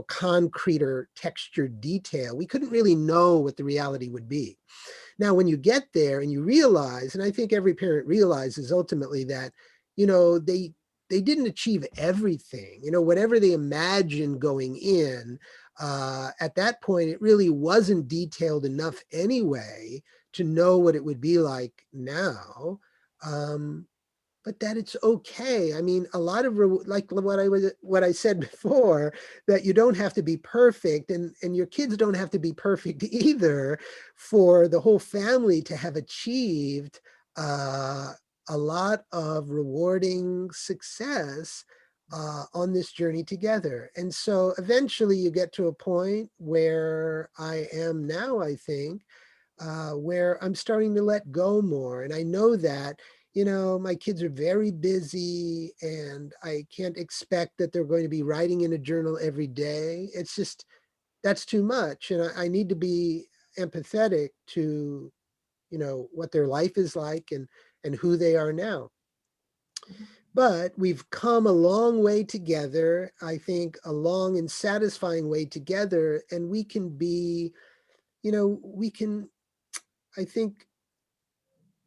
concrete or textured detail. We couldn't really know what the reality would be. Now, when you get there and you realize, and I think every parent realizes ultimately that, they didn't achieve everything, whatever they imagined going in, at that point, it really wasn't detailed enough anyway to know what it would be like now. Um, but that it's okay. I mean, a lot of like what I said before, that you don't have to be perfect, and your kids don't have to be perfect either, for the whole family to have achieved uh, a lot of rewarding success on this journey together. And so eventually you get to a point where I am now, I think, where I'm starting to let go more. And I know that, my kids are very busy and I can't expect that they're going to be writing in a journal every day. It's just, that's too much. And I need to be empathetic to, what their life is like and who they are now. But we've come a long way together, I think a long and satisfying way together. And we can be, we can, I think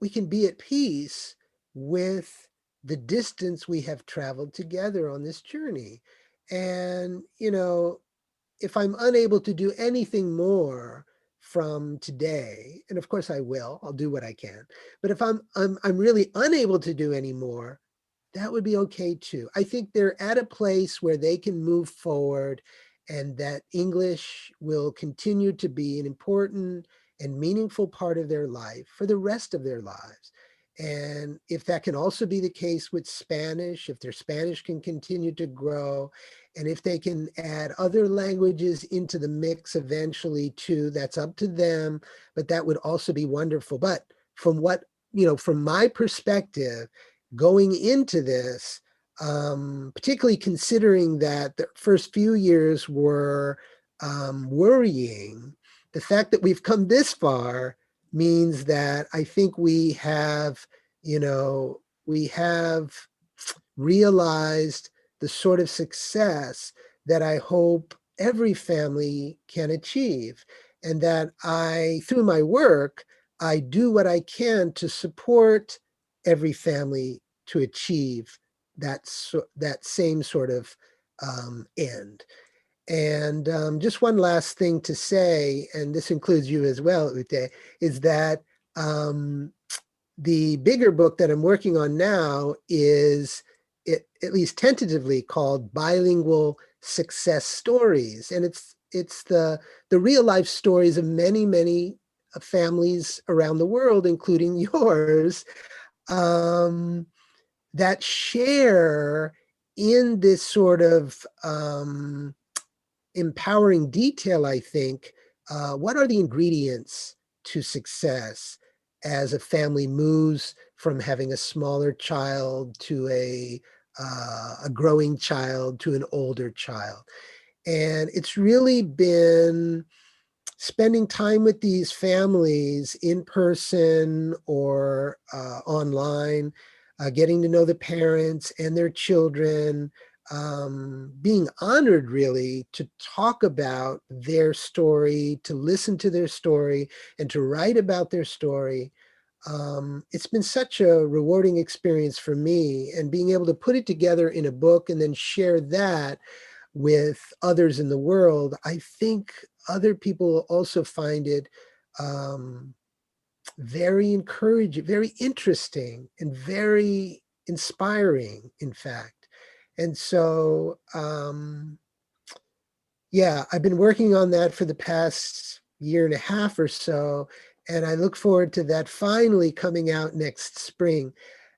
we can be at peace with the distance we have traveled together on this journey. And, if I'm unable to do anything more from today, and of course I will, I'll do what I can. But if I'm really unable to do any more, that would be okay too. I think they're at a place where they can move forward and that English will continue to be an important and meaningful part of their life for the rest of their lives. And if that can also be the case with Spanish, if their Spanish can continue to grow, and if they can add other languages into the mix eventually too, that's up to them, but that would also be wonderful. But from what, from my perspective, going into this, particularly considering that the first few years were worrying, the fact that we've come this far means that I think we have realized the sort of success that I hope every family can achieve. And that through my work, I do what I can to support every family to achieve that same sort of end. And just one last thing to say, and this includes you as well, Ute, is that um, the bigger book that I'm working on now is at least tentatively called Bilingual Success Stories. And it's the real life stories of many, many families around the world, including yours, um, that share in this sort of empowering detail, I think, what are the ingredients to success as a family moves from having a smaller child to a growing child to an older child. And it's really been spending time with these families in person or online, getting to know the parents and their children, being honored really to talk about their story, to listen to their story, and to write about their story. It's been such a rewarding experience for me, and being able to put it together in a book and then share that with others in the world, I think other people will also find it um, very encouraging, very interesting, and very inspiring, in fact. And so, yeah, I've been working on that for the past year and a half or so, and I look forward to that finally coming out next spring.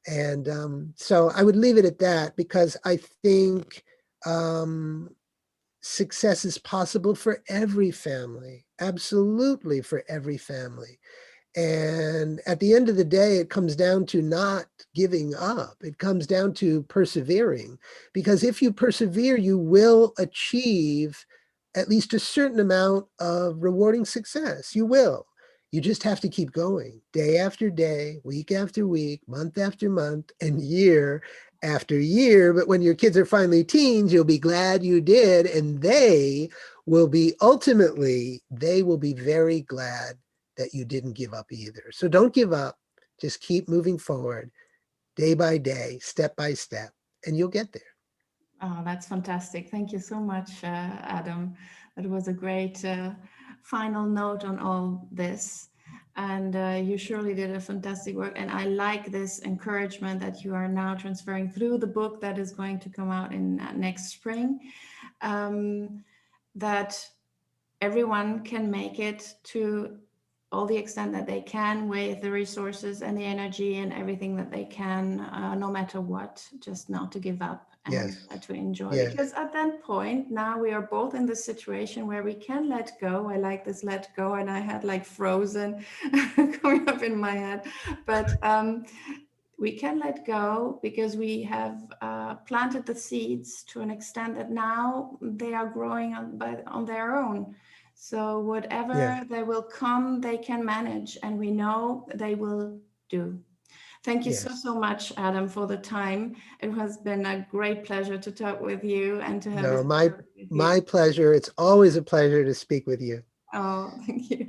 And so I would leave it at that because I think um, success is possible for every family, absolutely for every family. And at the end of the day, it comes down to not giving up. It comes down to persevering. Because if you persevere, you will achieve at least a certain amount of rewarding success. You will. You just have to keep going day after day, week after week, month after month, and year after year. But when your kids are finally teens, you'll be glad you did. And they will be very glad that you didn't give up either. So don't give up. Just keep moving forward day by day, step by step, and you'll get there. Oh, that's fantastic. Thank you so much, Adam. That was a great final note on all this. And you surely did a fantastic work. And I like this encouragement that you are now transferring through the book that is going to come out in next spring. Um, that everyone can make it to all the extent that they can with the resources and the energy and everything that they can, no matter what, just not to give up and Yes. to enjoy. Yes. Because at that point, now we are both in the situation where we can let go. I like this let go, and I had like Frozen coming up in my head. But we can let go because we have planted the seeds to an extent that now they are growing on their own. So Yes. whatever they will come, they can manage, and we know they will do. Thank you so, Yes. so much, Adam, for the time. It has been a great pleasure to talk with you and to have No, this dialogue with you. my pleasure. It's always a pleasure to speak with you. Oh, thank you.